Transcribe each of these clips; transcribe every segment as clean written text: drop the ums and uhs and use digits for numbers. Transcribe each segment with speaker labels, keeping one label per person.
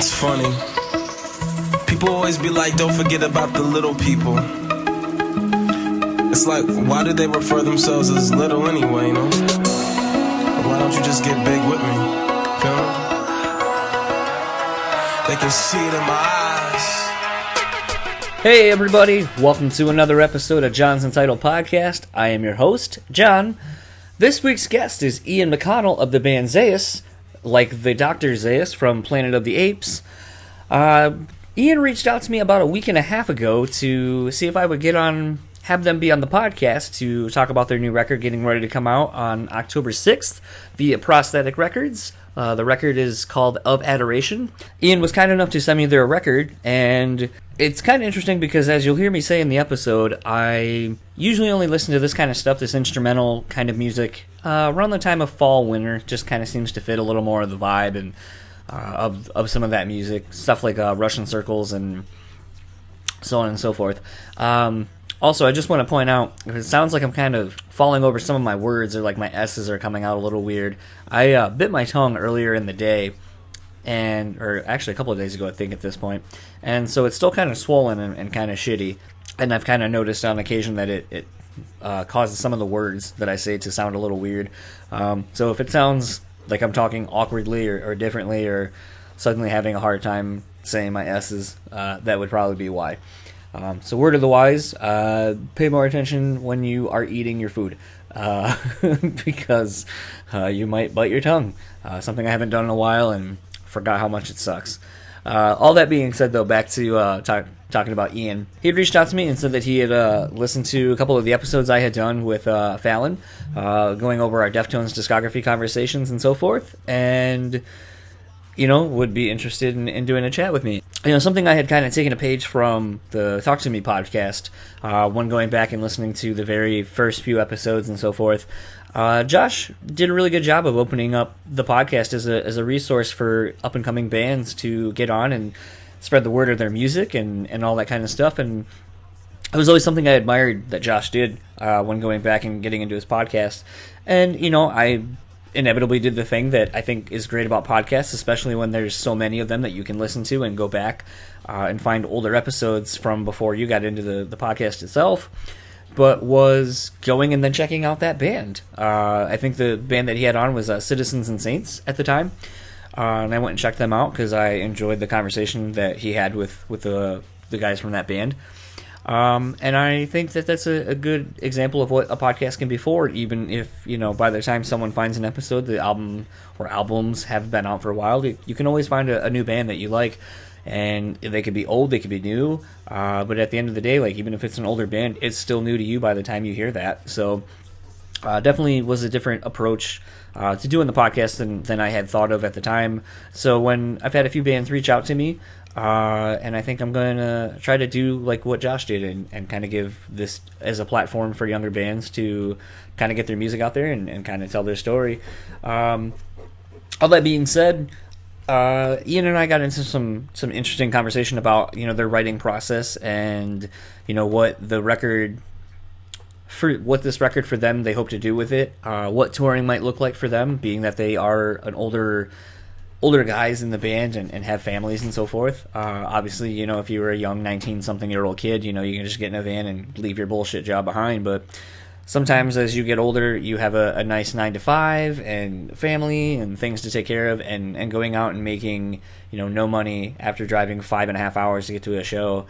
Speaker 1: It's funny. People always be like, don't forget about the little people. It's like, why do they refer themselves as little anyway, you know? Why don't you just get big with me? Feel me? They can see it in my eyes.
Speaker 2: Hey everybody, welcome to another episode of John's Entitled Podcast. I am your host, John. This week's guest is Ian McConnell of the band Zaius, like the Dr. Zaius from Planet of the Apes. Ian reached out to me about a week and a half ago to see if I would have them be on the podcast to talk about their new record getting ready to come out on October 6th via Prosthetic Records. The record is called Of Adoration. Ian was kind enough to send me their record, and it's kind of interesting because, as you'll hear me say in the episode, I usually only listen to this kind of stuff, this instrumental kind of music, around the time of fall, winter. Just kind of seems to fit a little more of the vibe and of some of that music, stuff like Russian circles and so on and so forth. Also, I just want to point out, if it sounds like I'm kind of falling over some of my words or like my S's are coming out a little weird, I bit my tongue earlier in the day, or actually a couple of days ago, I think, at this point, and so it's still kind of swollen and kind of shitty, and I've kind of noticed on occasion that it causes some of the words that I say to sound a little weird. So if it sounds like I'm talking awkwardly or differently or suddenly having a hard time saying my S's, that would probably be why. So word of the wise, pay more attention when you are eating your food, because you might bite your tongue, something I haven't done in a while and forgot how much it sucks. All that being said, though, back to talking about Ian. He had reached out to me and said that he had listened to a couple of the episodes I had done with Fallon, going over our Deftones discography conversations and so forth, and would be interested in doing a chat with me. Something I had kind of taken a page from the Talk to Me podcast, when going back and listening to the very first few episodes and so forth. Josh did a really good job of opening up the podcast as a resource for up-and-coming bands to get on and spread the word of their music and all that kind of stuff. And it was always something I admired that Josh did when going back and getting into his podcast. And, I inevitably did the thing that I think is great about podcasts, especially when there's so many of them that you can listen to and go back and find older episodes from before you got into the podcast itself, but was going and then checking out that band. I think the band that he had on was Citizens and Saints at the time, and I went and checked them out because I enjoyed the conversation that he had with the guys from that band. And I think that that's a good example of what a podcast can be for, even if, by the time someone finds an episode, the album or albums have been out for a while, you can always find a new band that you like, and they could be old, they could be new, but at the end of the day, like, even if it's an older band, it's still new to you by the time you hear that. So definitely was a different approach to doing the podcast than I had thought of at the time. So when I've had a few bands reach out to me, and I think I'm going to try to do like what Josh did and kind of give this as a platform for younger bands to kind of get their music out there and kind of tell their story. All that being said, Ian and I got into some interesting conversation about their writing process and what this record for them they hope to do with it, what touring might look like for them, being that they are an older guys in the band and have families and so forth. Obviously, if you were a young 19-something-year-old kid, you can just get in a van and leave your bullshit job behind. But sometimes as you get older, you have a nice 9-to-5 and family and things to take care of, and going out and making no money after driving 5.5 hours to get to a show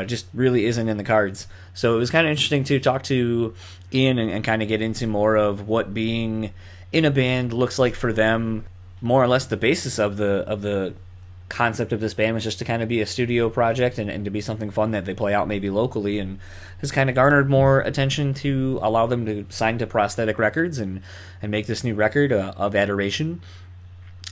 Speaker 2: just really isn't in the cards. So it was kind of interesting to talk to Ian and kind of get into more of what being in a band looks like for them. More or less the basis of the concept of this band was just to kind of be a studio project and to be something fun that they play out maybe locally, and has kind of garnered more attention to allow them to sign to Prosthetic Records and make this new record of Adoration.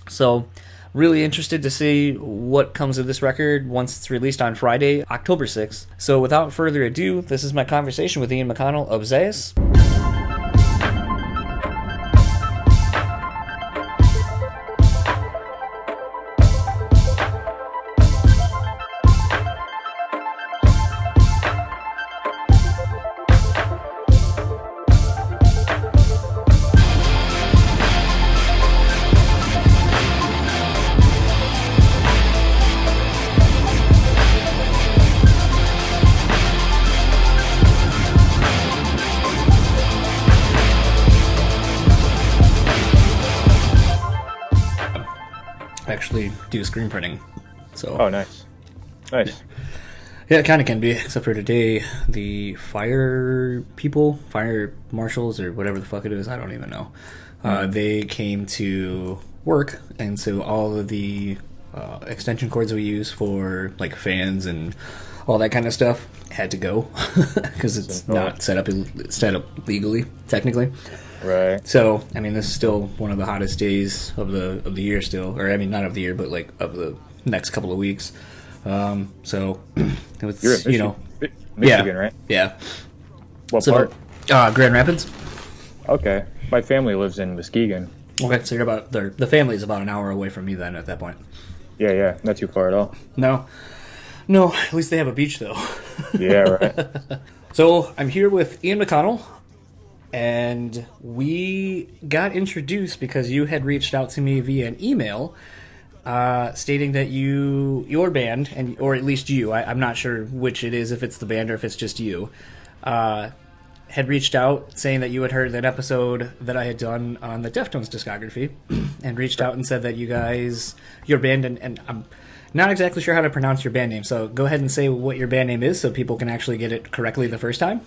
Speaker 2: So really interested to see what comes of this record once it's released on Friday, October 6th. So without further ado, this is my conversation with Ian McConnell of Zaius. actually do screen printing. So
Speaker 3: Oh, nice. Nice.
Speaker 2: yeah, it kind of can be, except for today, the fire marshals, or whatever the fuck it is, I don't even know. They came to work, and so all of the extension cords we use for like fans and all that kind of stuff had to go because it's not set up legally, technically.
Speaker 3: Right.
Speaker 2: So, I mean, this is still one of the hottest days of the year still, or I mean, not of the year, but like of the next couple of weeks. So it was,
Speaker 3: You're in Michigan,
Speaker 2: you know,
Speaker 3: Michigan, right?
Speaker 2: yeah.
Speaker 3: What
Speaker 2: So,
Speaker 3: part?
Speaker 2: Grand Rapids.
Speaker 3: Okay. My family lives in Muskegon.
Speaker 2: Okay, so you're about the family's about an hour away from me then at that point.
Speaker 3: Yeah, not too far at all.
Speaker 2: No, at least they have a beach though.
Speaker 3: Yeah, right.
Speaker 2: So I'm here with Ian McConnell, and we got introduced because you had reached out to me via an email, stating that your band, or at least you, I'm not sure which it is, if it's the band or if it's just you, had reached out saying that you had heard that episode that I had done on the Deftones discography, and reached out and said that you guys, your band, and I'm not exactly sure how to pronounce your band name, so go ahead and say what your band name is so people can actually get it correctly the first time.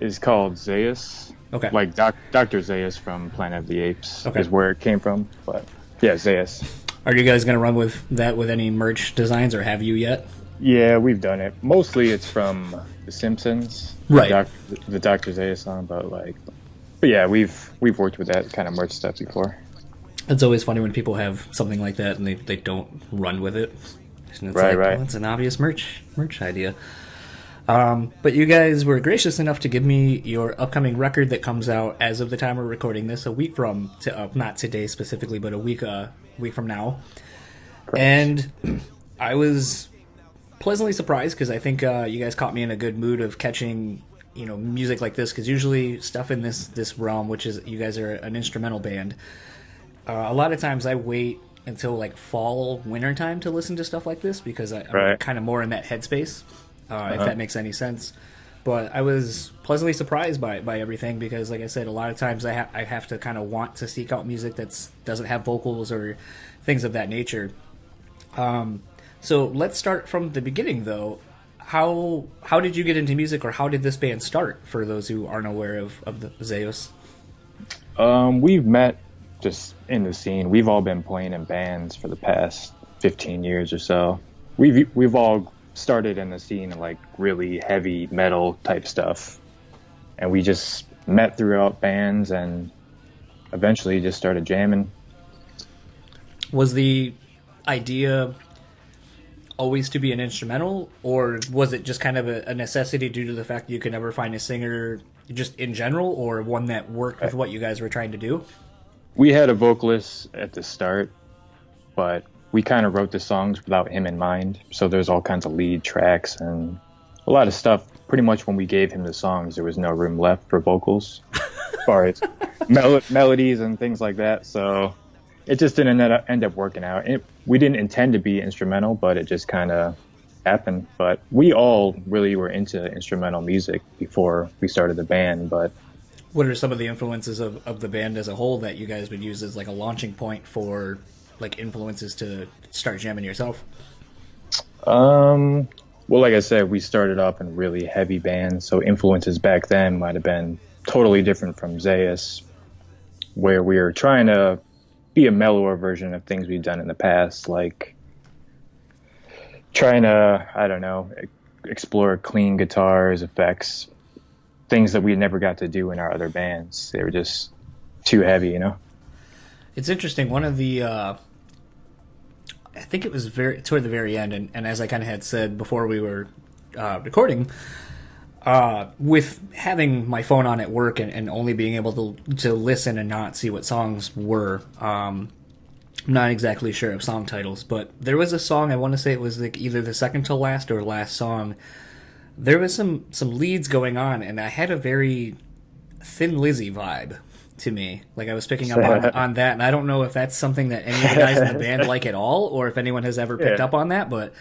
Speaker 3: It's called Zaius.
Speaker 2: Okay.
Speaker 3: Like Dr. Zaius from Planet of the Apes
Speaker 2: Okay.
Speaker 3: is where it came from. But yeah, Zaius.
Speaker 2: Are you guys going to run with that with any merch designs, or have you yet?
Speaker 3: Yeah, we've done it. Mostly it's from The Simpsons.
Speaker 2: Right.
Speaker 3: The Dr. Zaius song, but yeah, we've worked with that kind of merch stuff before.
Speaker 2: It's always funny when people have something like that and they don't run with it. And it's
Speaker 3: Right.
Speaker 2: Well, it's an obvious merch idea. But you guys were gracious enough to give me your upcoming record that comes out as of the time we're recording this, a week from, not today specifically, but a week from now.
Speaker 3: Correct.
Speaker 2: And I was pleasantly surprised because I think you guys caught me in a good mood of catching, music like this, because usually stuff in this realm, which is you guys are an instrumental band, a lot of times I wait until like fall, winter time to listen to stuff like this because I'm kind of more in that headspace, if that makes any sense. But I was pleasantly surprised by everything because, like I said, a lot of times I have to kind of want to seek out music that doesn't have vocals or things of that nature. So let's start from the beginning, though. How did you get into music, or how did this band start, for those who aren't aware of the Zaius?
Speaker 3: We've met just in the scene. We've all been playing in bands for the past 15 years or so. We've all started in the scene in like really heavy metal type stuff, and we just met throughout bands and eventually just started jamming.
Speaker 2: Was the idea always to be an instrumental, or was it just kind of a necessity due to the fact that you could never find a singer just in general, or one that worked with what you guys were trying to do?
Speaker 3: We had a vocalist at the start, but we kind of wrote the songs without him in mind. So there's all kinds of lead tracks and a lot of stuff. Pretty much when we gave him the songs, there was no room left for vocals as far as melodies and things like that. So it just didn't end up working out. We didn't intend to be instrumental, but it just kind of happened. But we all really were into instrumental music before we started the band. But
Speaker 2: what are some of the influences of the band as a whole that you guys would use as like a launching point for like influences to start jamming yourself?
Speaker 3: Well, like I said, we started off in really heavy bands, so influences back then might have been totally different from Zaius, where we were trying to be a mellower version of things we've done in the past, like trying to, I don't know, explore clean guitars, effects, things that we never got to do in our other bands. They were just too heavy,
Speaker 2: It's interesting. One of the, I think it was toward the very end, and as I kind of had said before we were recording, with having my phone on at work and only being able to listen and not see what songs were, I'm not exactly sure of song titles, but there was a song, I want to say it was like either the second to last or last song. There was some leads going on, and I had a very Thin Lizzy vibe to me. Like I was picking up on that, and I don't know if that's something that any of the guys in the band like at all, or if anyone has ever picked up on that, but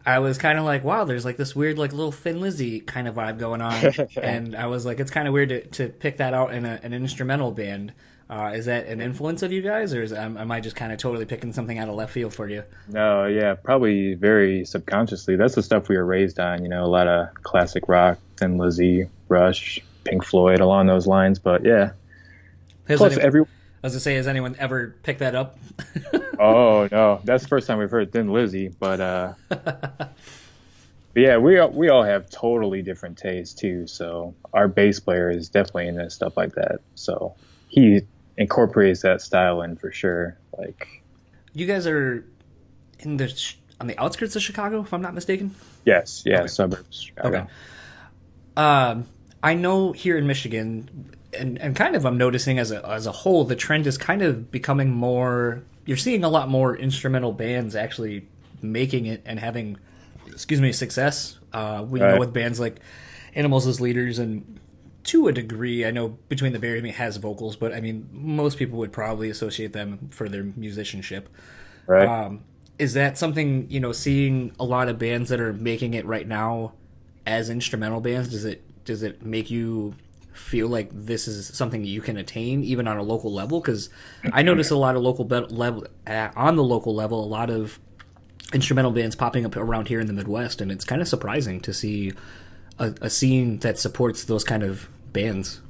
Speaker 2: I was kind of like, wow, there's like this weird like little Thin Lizzy kind of vibe going on, and I was like, it's kind of weird to pick that out in an instrumental band. Is that an influence of you guys, or am I just kind of totally picking something out of left field for you?
Speaker 3: No, yeah, probably very subconsciously. That's the stuff we were raised on, a lot of classic rock, Thin Lizzy, Rush, Pink Floyd, along those lines. But yeah, plus every.
Speaker 2: I was gonna say, has anyone ever picked that up?
Speaker 3: Oh no, that's the first time we've heard Thin Lizzy. But yeah, we all have totally different tastes too. So our bass player is definitely into stuff like that. So he incorporates that style in for sure. Like,
Speaker 2: you guys are on the outskirts of Chicago, if I'm not mistaken.
Speaker 3: Yes, yeah,
Speaker 2: Okay.
Speaker 3: suburbs of Chicago.
Speaker 2: Okay. I know here in Michigan, and kind of I'm noticing as a whole, the trend is kind of becoming more. You're seeing a lot more instrumental bands actually making it and having, success. We know with bands like Animals as Leaders, and to a degree, I know Between the Buried and Me has vocals, but I mean, most people would probably associate them for their musicianship.
Speaker 3: Right.
Speaker 2: Is that something, seeing a lot of bands that are making it right now as instrumental bands, does it make you feel like this is something you can attain even on a local level? Because I notice a lot of on the local level, a lot of instrumental bands popping up around here in the Midwest, and it's kind of surprising to see a scene that supports those kind of bands.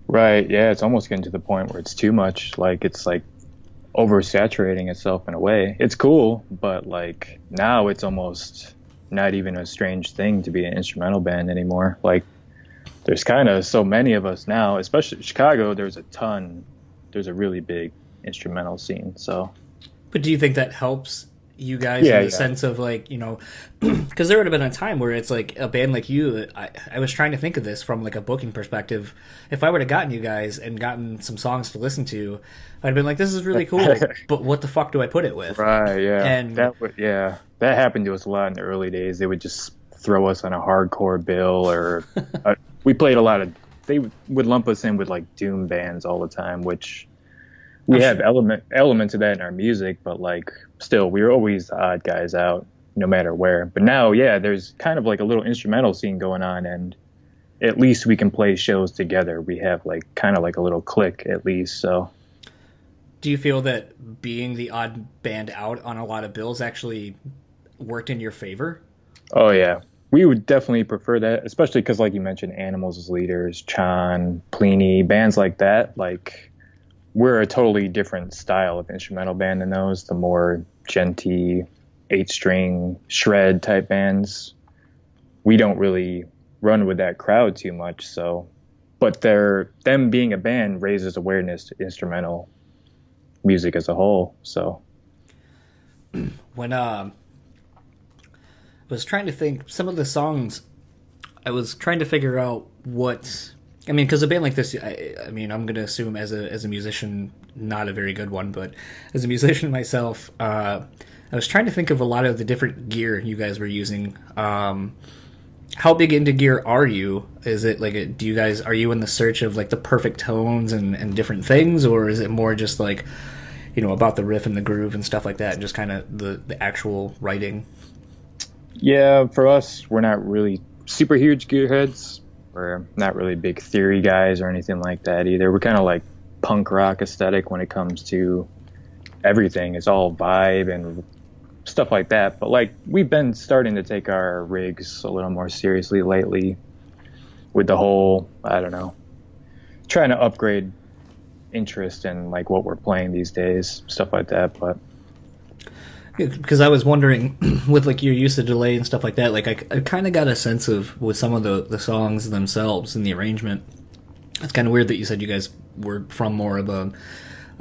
Speaker 3: Right. Yeah, it's almost getting to the point where it's too much. Like, it's like oversaturating itself in a way. It's cool, but like now it's almost not even a strange thing to be an instrumental band anymore. Like, there's kind of so many of us now, especially Chicago. There's a really big instrumental scene. So,
Speaker 2: but do you think that helps you guys in the sense of like, because there would have been a time where it's like a band like you, I was trying to think of this from like a booking perspective. If I would have gotten you guys and gotten some songs to listen to, I'd been like, this is really cool, but what the fuck do I put it with?
Speaker 3: Right, yeah.
Speaker 2: And
Speaker 3: that happened to us a lot in the early days. They would just throw us on a hardcore bill, or we played a lot of, they would lump us in with like doom bands all the time, which we have elements of that in our music, but like still, we were always the odd guys out, no matter where. But now, yeah, there's kind of like a little instrumental scene going on, and at least we can play shows together. We have like kind of like a little clique at least. So,
Speaker 2: do you feel that being the odd band out on a lot of bills actually worked in your favor?
Speaker 3: Oh yeah, we would definitely prefer that, especially because, like you mentioned, Animals as Leaders, Chan, Pliny, bands like that, like. We're a totally different style of instrumental band than those, the more genty, 8-string, shred type bands. We don't really run with that crowd too much, so. But them being a band raises awareness to instrumental music as a whole, so.
Speaker 2: When I was trying to think, some of the songs, I was trying to figure out what... I mean, because a band like this, I mean, I'm going to assume as a musician, not a very good one, but as a musician myself, I was trying to think of a lot of the different gear you guys were using. How big into gear are you? Is it like, are you in the search of like the perfect tones and different things, or is it more just like, about the riff and the groove and stuff like that, and just kind of the actual writing?
Speaker 3: Yeah, for us, we're not really super huge gearheads. We're not really big theory guys or anything like that either. We're kind of like punk rock aesthetic when it comes to everything. It's all vibe and stuff like that. But like, we've been starting to take our rigs a little more seriously lately with the whole, I don't know, trying to upgrade interest in like what we're playing these days, stuff like that. But
Speaker 2: because I was wondering, with like your use of delay and stuff like that, like I kind of got a sense of with some of the songs themselves and the arrangement. It's kind of weird that you said you guys were from more of a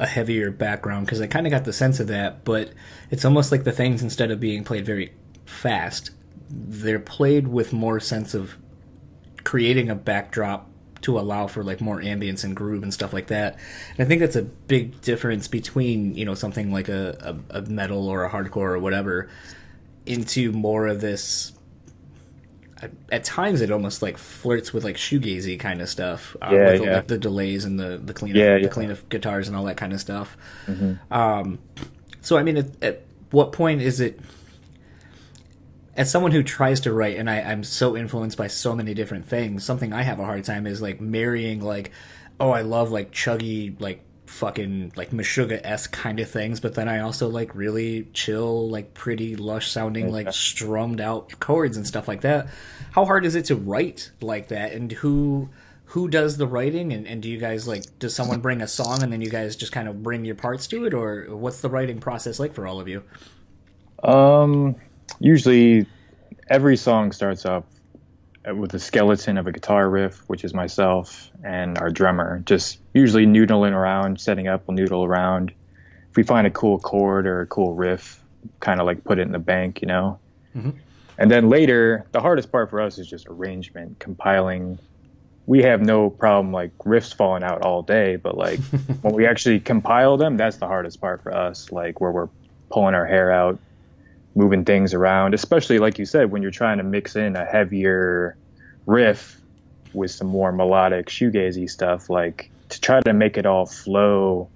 Speaker 2: heavier background, because I kind of got the sense of that. But it's almost like the things, instead of being played very fast, they're played with more sense of creating a backdrop to allow for like more ambience and groove and stuff like that. And I think that's a big difference between, something like a metal or a hardcore or whatever, into more of this. At times it almost like flirts with like shoegazy kind of stuff, with like the delays and the clean of guitars and all that kind of stuff.
Speaker 3: Mm-hmm.
Speaker 2: So I mean, at what point is it? As someone who tries to write, and I'm so influenced by so many different things, something I have a hard time is like marrying like oh, I love like chuggy, like fucking like Meshuggah-esque kind of things, but then I also like really chill, like pretty lush sounding, like
Speaker 3: Yeah.
Speaker 2: strummed out chords and stuff like that. How hard is it to write like that? And who does the writing? And do you guys like, does someone bring a song and then you guys just kind of bring your parts to it, or what's the writing process like for all of you?
Speaker 3: Um, Usually every song starts off with a skeleton of a guitar riff, which is myself and our drummer, just usually noodling around, setting up, we'll noodle around. If we find a cool chord or a cool riff, kind of like put it in the bank, you know?
Speaker 2: Mm-hmm.
Speaker 3: And then later, the hardest part for us is just arrangement, compiling. We have no problem like riffs falling out all day, but like when we actually compile them, that's the hardest part for us, like where we're pulling our hair out, moving things around, especially like you said, when you're trying to mix in a heavier riff with some more melodic shoegazy stuff, like to try to make it all flow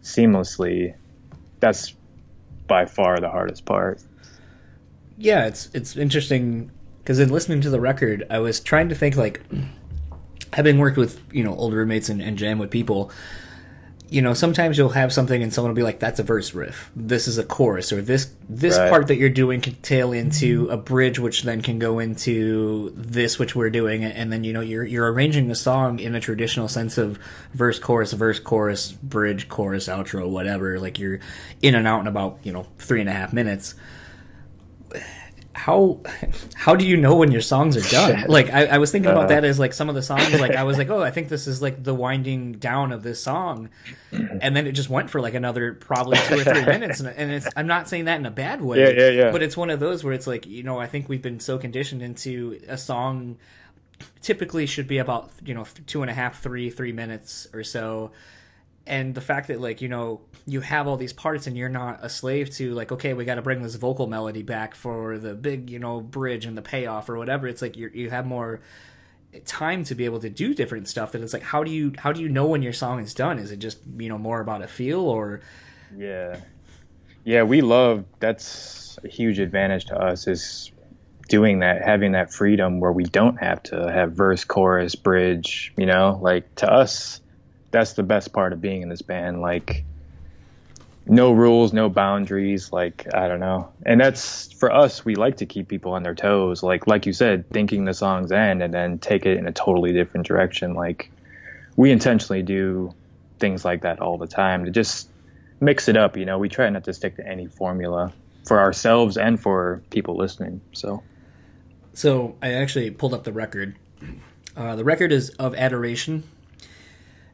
Speaker 3: seamlessly, that's by far the hardest part.
Speaker 2: Yeah, it's interesting because in listening to the record, I was trying to think like, having worked with old roommates and jam with people, sometimes you'll have something and someone will be like, "That's a verse riff. This is a chorus, or this
Speaker 3: Right.
Speaker 2: part that you're doing can tail into a bridge, which then can go into this, which we're doing." And then you're arranging the song in a traditional sense of verse, chorus, bridge, chorus, outro, whatever. Like you're in and out in about 3.5 minutes. How do you know when your songs are done? Like I was thinking about that as like some of the songs, like I was like, oh, I think this is like the winding down of this song, and then it just went for like another probably 2 or 3 minutes, and it's, I'm not saying that in a bad way,
Speaker 3: Yeah.
Speaker 2: but it's one of those where it's like, I think we've been so conditioned into a song typically should be about 2.5, 3 minutes or so. And the fact that like you have all these parts and you're not a slave to like, okay, we got to bring this vocal melody back for the big bridge and the payoff or whatever. It's like you have more time to be able to do different stuff. That it's like, how do you know when your song is done? Is it just more about a feel, or
Speaker 3: Yeah, we love, that's a huge advantage to us, is doing that, having that freedom where we don't have to have verse, chorus, bridge, like to us, that's the best part of being in this band. Like no rules, no boundaries, like I don't know. And that's for us, we like to keep people on their toes, like you said, thinking the song's end and then take it in a totally different direction. Like we intentionally do things like that all the time to just mix it up. We try not to stick to any formula for ourselves and for people listening.
Speaker 2: So I actually pulled up the record. The record is of Adoration.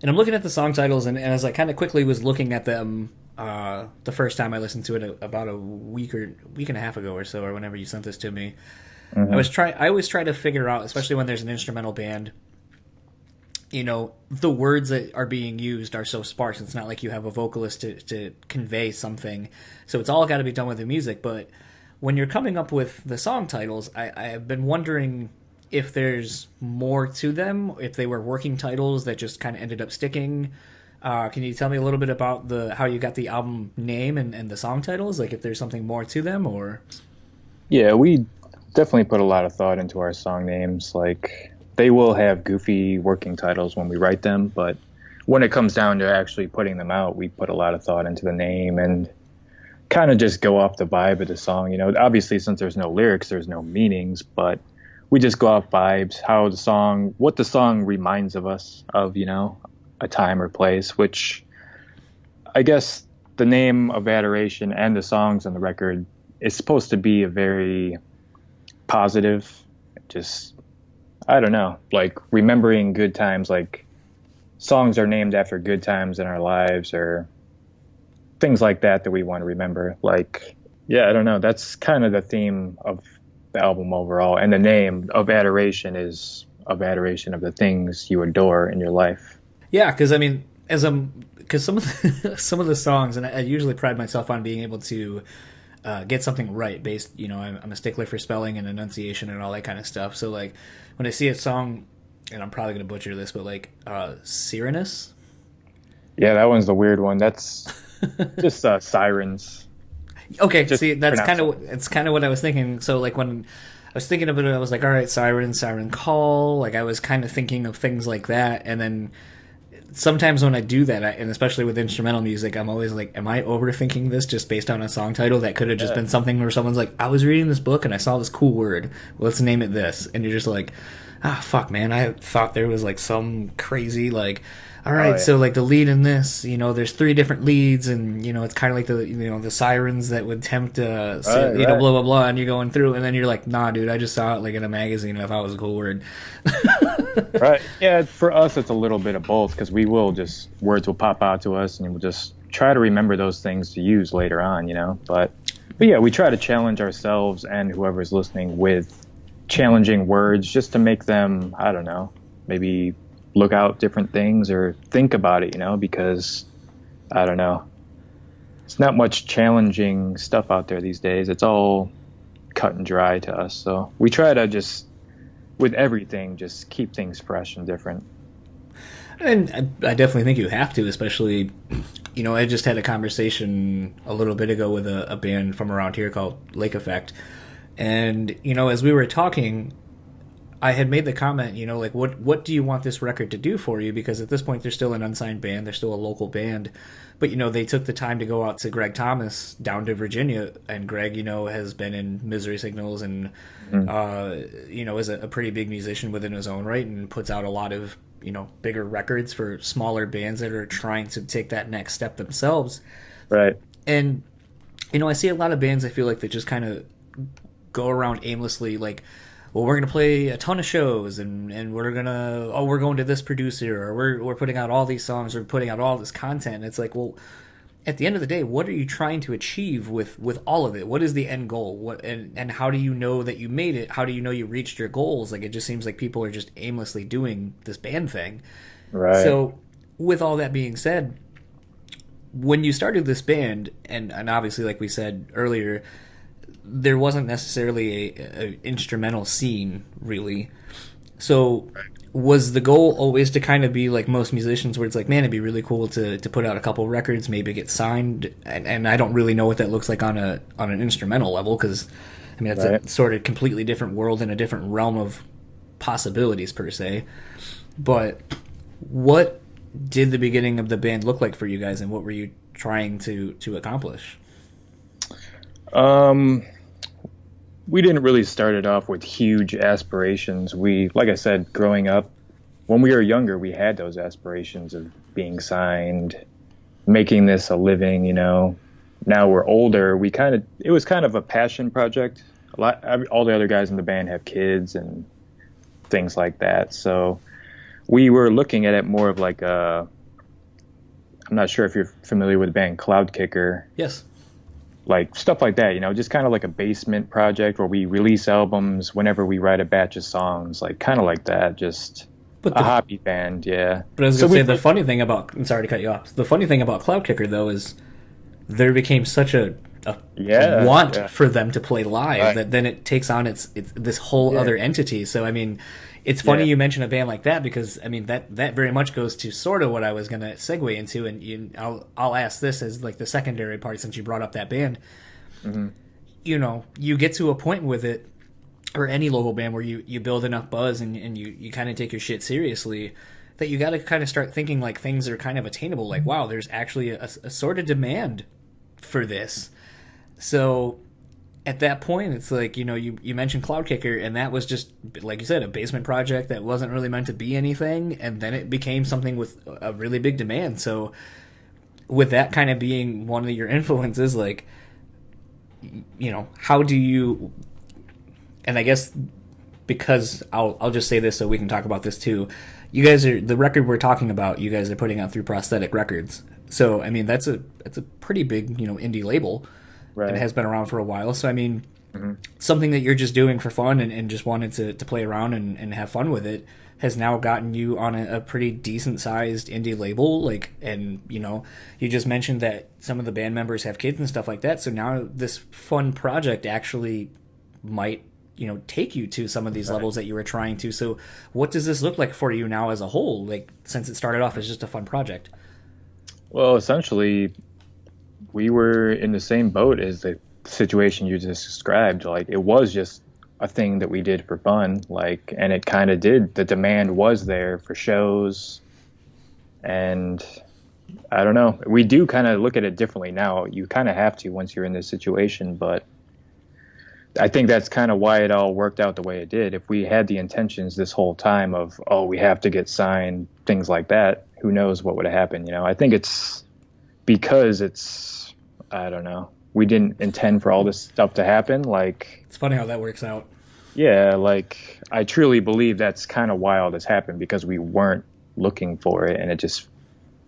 Speaker 2: And I'm looking at the song titles, and as I kind of quickly was looking at them the first time I listened to it about a week and a half ago or so, or whenever you sent this to me,
Speaker 3: Mm-hmm.
Speaker 2: I always try to figure out, especially when there's an instrumental band, the words that are being used are so sparse. It's not like you have a vocalist to convey something, so it's all got to be done with the music. But when you're coming up with the song titles, I have been wondering if there's more to them, if they were working titles that just kind of ended up sticking. Can you tell me a little bit about how you got the album name and the song titles? Like if there's something more to them, or...
Speaker 3: Yeah, we definitely put a lot of thought into our song names. Like they will have goofy working titles when we write them, but when it comes down to actually putting them out, we put a lot of thought into the name and kind of just go off the vibe of the song. Obviously since there's no lyrics, there's no meanings, but we just go off vibes, what the song reminds of us of, a time or place, which I guess the name of Adoration and the songs on the record is supposed to be a very positive, just, I don't know, like remembering good times, like songs are named after good times in our lives or things like that we want to remember. Like, yeah, I don't know. That's kind of the theme of the album overall. And the name of Adoration is of adoration of the things you adore in your life.
Speaker 2: Yeah, because I mean, because some of some of the songs, and I usually pride myself on being able to get something right. Based, I'm a stickler for spelling and enunciation and all that kind of stuff. So like, when I see a song, and I'm probably gonna butcher this, but like Cyrenus.
Speaker 3: Yeah, that one's the weird one. That's just sirens.
Speaker 2: Okay,
Speaker 3: Just
Speaker 2: see, that's
Speaker 3: pronounce
Speaker 2: kind of what I was thinking. So like when I was thinking of it, I was like, all right, siren call. Like I was kind of thinking of things like that, and then sometimes when I do that, and especially with instrumental music, I'm always like, am I overthinking this just based on a song title that could have just been something where someone's like, I was reading this book and I saw this cool word. Let's name it this. And you're just like, fuck, man. I thought there was like some crazy, like, all right, so like the lead in this, there's 3 different leads, and it's kind of like the sirens that would tempt, blah blah blah, and you're going through, and then you're like, nah, dude, I just saw it like in a magazine, and I thought it was a cool word.
Speaker 3: Right. Yeah. For us, it's a little bit of both, because words will pop out to us, and we'll just try to remember those things to use later on, But yeah, we try to challenge ourselves and whoever's listening with challenging words, just to make them, I don't know, maybe look out different things or think about it, because I don't know, it's not much challenging stuff out there these days. It's all cut and dry to us. So we try to just, with everything, just keep things fresh and different.
Speaker 2: And I definitely think you have to, especially, I just had a conversation a little bit ago with a band from around here called Lake Effect. And, as we were talking, I had made the comment, like, what do you want this record to do for you? Because at this point, they're still an unsigned band. They're still a local band. But, they took the time to go out to Greg Thomas down to Virginia. And Greg, has been in Misery Signals and, is a pretty big musician within his own right, and puts out a lot of, bigger records for smaller bands that are trying to take that next step themselves.
Speaker 3: Right.
Speaker 2: And, I see a lot of bands, I feel like, that just kind of go around aimlessly, like, well, we're going to play a ton of shows, and we're going to this producer, or we're putting out all these songs, we're putting out all this content. And it's like, well, at the end of the day, what are you trying to achieve with all of it? What is the end goal? And how do you know that you made it? How do you know you reached your goals? Like, it just seems like people are just aimlessly doing this band thing.
Speaker 3: Right.
Speaker 2: So with all that being said, when you started this band, and obviously, like we said earlier, there wasn't necessarily a instrumental scene, really. So was the goal always to kind of be like most musicians, where it's like, man, it'd be really cool to put out a couple records, maybe get signed, and I don't really know what that looks like on an instrumental level, because I mean, that's a sort of completely different world and a different realm of possibilities per se. But what did the beginning of the band look like for you guys, and what were you trying to accomplish?
Speaker 3: We didn't really start it off with huge aspirations. Like I said, growing up, when we were younger, we had those aspirations of being signed, making this a living, Now we're older, it was kind of a passion project. All the other guys in the band have kids and things like that. So we were looking at it more of like I'm not sure if you're familiar with the band Cloud Kicker.
Speaker 2: Yes.
Speaker 3: Like stuff like that, just kind of like a basement project where we release albums whenever we write a batch of songs, like kind of like that, just a hobby band, yeah.
Speaker 2: But I was going to say, the funny thing about, I'm sorry to cut you off, the funny thing about Cloud Kicker, though, is there became such a want for them to play live that then it takes on it's this whole other entity. So, I mean, it's funny you mention a band like that, because I mean that very much goes to sort of what I was going to segue into, and I'll ask this as like the secondary part, since you brought up that band. Mm-hmm. You get to a point with it, or any local band, where you build enough buzz and you kind of take your shit seriously, that you got to kind of start thinking like things are kind of attainable. Like, wow, there's actually a sort of demand for this. So at that point, it's like, you mentioned Cloud Kicker, and that was just, like you said, a basement project that wasn't really meant to be anything, and then it became something with a really big demand. So with that kind of being one of your influences, like, how do you, and I guess, because I'll just say this so we can talk about this too, you guys are, the record we're talking about, you guys are putting out through Prosthetic Records. So, I mean, that's a pretty big, indie label. Right. And it has been around for a while. So, I mean, something that you're just doing for fun and just wanted to play around and have fun with it has now gotten you on a pretty decent-sized indie label. Like, and, you just mentioned that some of the band members have kids and stuff like that. So now this fun project actually might, take you to some of these levels that you were trying to. So what does this look like for you now as a whole, like, since it started off as just a fun project?
Speaker 3: Well, essentially, we were in the same boat as the situation you just described. Like, it was just a thing that we did for fun, like, and it kind of did. The demand was there for shows And I don't know. We do kind of look at it differently now. You kind of have to once you're in this situation, but I think that's kind of why it all worked out the way it did. If we had the intentions this whole time of, oh, we have to get signed, things like that, who knows what would have happened, you know? I think it's because I don't know. We didn't intend for all this stuff to happen. Like,
Speaker 2: It's funny how that works out.
Speaker 3: yeah, like I truly believe that's kind of why all this happened because we weren't looking for it and it just,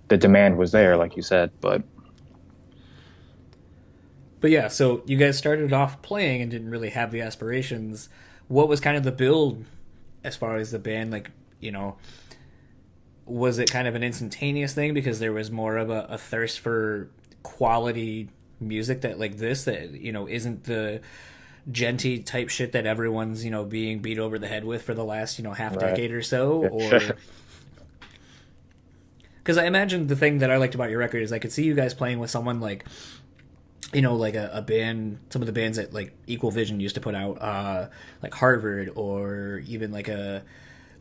Speaker 3: the demand was there, like you said, but.
Speaker 2: But yeah, so you guys started off playing and didn't really have the aspirations. What was kind of the build as far as the band? Like, you know, was it kind of an instantaneous thing because there was more of a thirst for quality music that like this that, you know, isn't the genty type shit that everyone's, you know, being beat over the head with for the last, you know, half decade or so? Or because I imagine the thing that I liked about your record is I could see you guys playing with someone like, you know, like a band, some of the bands that like Equal Vision used to put out, like Harvard, or even like a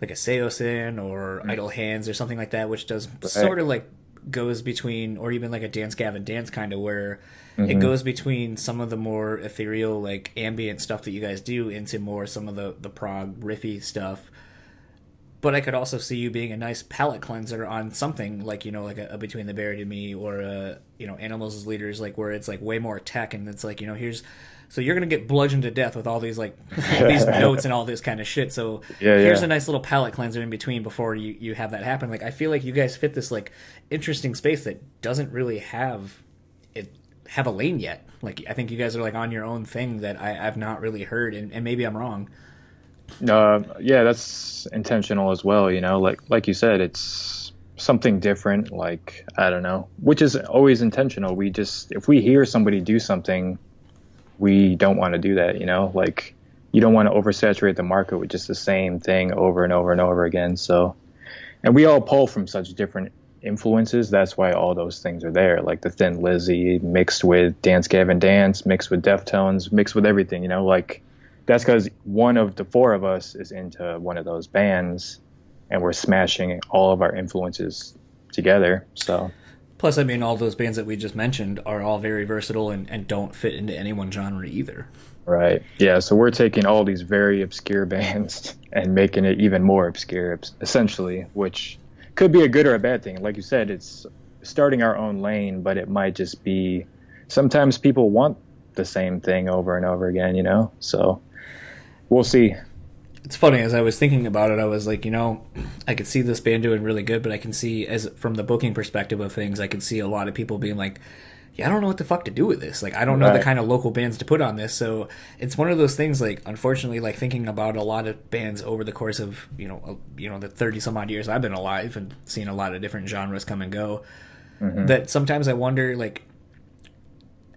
Speaker 2: Zaius or Idle Hands or something like that, which does sort of like goes between, or even like a Dance Gavin Dance kind of where it goes between some of the more ethereal like ambient stuff that you guys do into more some of the prog riffy stuff. But I could also see you being a nice palate cleanser on something like, you know, like a Between the Buried and Me or you know, Animals as Leaders, like where it's like way more tech and it's like, you know, so you're gonna get bludgeoned to death with all these like these notes and all this kind of shit. So here's a nice little palate cleanser in between before you have that happen. Like I feel like you guys fit this like interesting space that doesn't really have a lane yet. Like I think you guys are like on your own thing that I've not really heard, and maybe I'm wrong.
Speaker 3: Yeah, that's intentional as well, you know, like you said, it's something different, like, I don't know, which is always intentional. We just, if we hear somebody do something, we don't want to do that, you know, like you don't want to oversaturate the market with just the same thing over and over and over again. So, and we all pull from such different influences. That's why all those things are there, like the Thin Lizzy mixed with Dance Gavin Dance, mixed with Deftones, mixed with everything, you know, like that's because one of the four of us is into one of those bands and we're smashing all of our influences together. So
Speaker 2: plus, I mean, all those bands that we just mentioned are all very versatile and don't fit into any one genre either.
Speaker 3: Right. Yeah, so we're taking all these very obscure bands and making it even more obscure, essentially, which could be a good or a bad thing. Like you said, it's starting our own lane, but it might just be sometimes people want the same thing over and over again, you know? So we'll see.
Speaker 2: It's funny, as I was thinking about it, I was like, you know, I could see this band doing really good, but I can see, as from the booking perspective of things, I could see a lot of people being like, yeah, I don't know what the fuck to do with this. Like, I don't know the kind of local bands to put on this. So it's one of those things, like, unfortunately, like thinking about a lot of bands over the course of, you know, the 30 some odd years I've been alive and seen a lot of different genres come and go, that sometimes I wonder, like,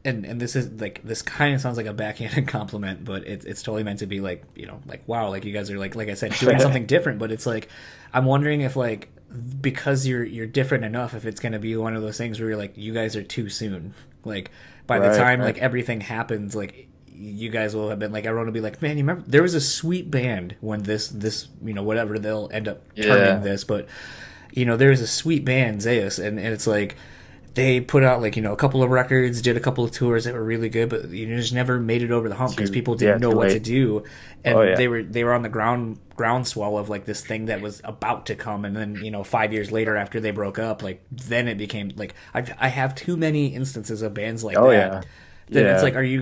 Speaker 2: and this is like, this kind of sounds like a backhanded compliment, but it's totally meant to be like, you know, like, wow, like you guys are like I said, doing something different. But it's like, I'm wondering if like, because you're different enough, if it's going to be one of those things where you're like, you guys are too soon. Like by the time like everything happens, like you guys will have been like, everyone will be like, man, you remember there was a sweet band when this you know, whatever they'll end up terming this, but you know, there was a sweet band, Zaius, and it's like, they put out like, you know, a couple of records, did a couple of tours that were really good, but you know, just never made it over the hump because people didn't know what to do, and they were on the groundswell of like this thing that was about to come, and then, you know, 5 years later after they broke up, like then it became like, I have too many instances of bands like that. Then it's like, have you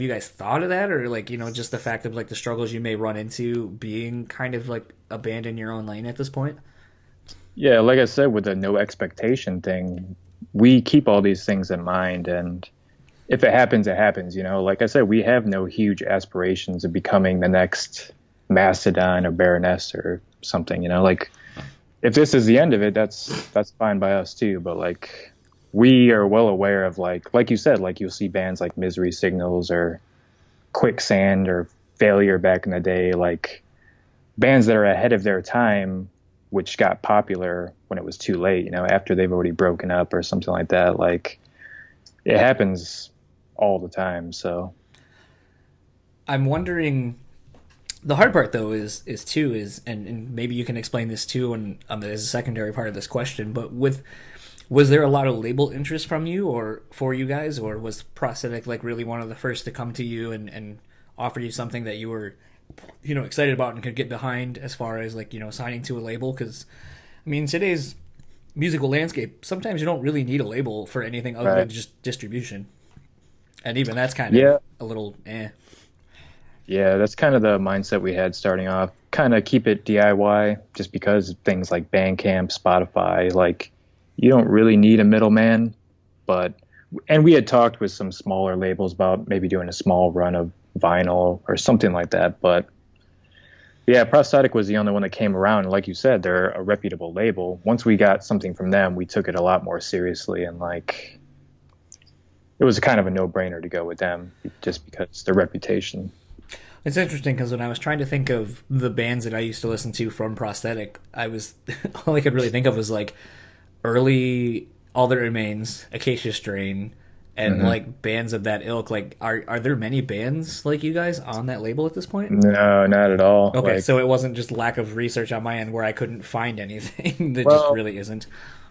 Speaker 2: guys thought of that, or like, you know, just the fact of like the struggles you may run into being kind of like a band in your own lane at this point?
Speaker 3: Yeah, like I said, with the no expectation thing, we keep all these things in mind, and if it happens, it happens, you know. Like I said, we have no huge aspirations of becoming the next Mastodon or Baroness or something, you know. Like, if this is the end of it, that's fine by us too, but like, we are well aware of like you said, like you'll see bands like Misery Signals or Quicksand or Failure back in the day, like bands that are ahead of their time, which got popular when it was too late, you know, after they've already broken up or something like that. Like, it happens all the time. So
Speaker 2: I'm wondering, The hard part though is too is and maybe you can explain this too on as a secondary part of this question, but with was there a lot of label interest from you or for you guys, or was Prosthetic like really one of the first to come to you and offer you something that you were, excited about and could get behind as far as like, signing to a label? Because, I mean, today's musical landscape, sometimes you don't really need a label for anything other than
Speaker 3: Right.
Speaker 2: just distribution. And even that's kind of
Speaker 3: Yeah.
Speaker 2: a little eh.
Speaker 3: Yeah, that's kind of the mindset we had starting off. Kind of keep it DIY just because of things like Bandcamp, Spotify, like you don't really need a middleman, but and we had talked with some smaller labels about maybe doing a small run of vinyl or something like that, but yeah, Prosthetic was the only one that came around. And like you said, they're a reputable label. Once we got something from them, we took it a lot more seriously and like it was kind of a no-brainer to go with them just because their reputation.
Speaker 2: It's interesting because when I was trying to think of the bands that I used to listen to from Prosthetic, I was all I could really think of was like early All That Remains, Acacia Strain, and like bands of that ilk. Like, are there many bands like you guys on that label at this point?
Speaker 3: No, not at all.
Speaker 2: Okay,
Speaker 3: Like,
Speaker 2: so it wasn't just lack of research on my end where I couldn't find anything. That just
Speaker 3: well,
Speaker 2: really isn't.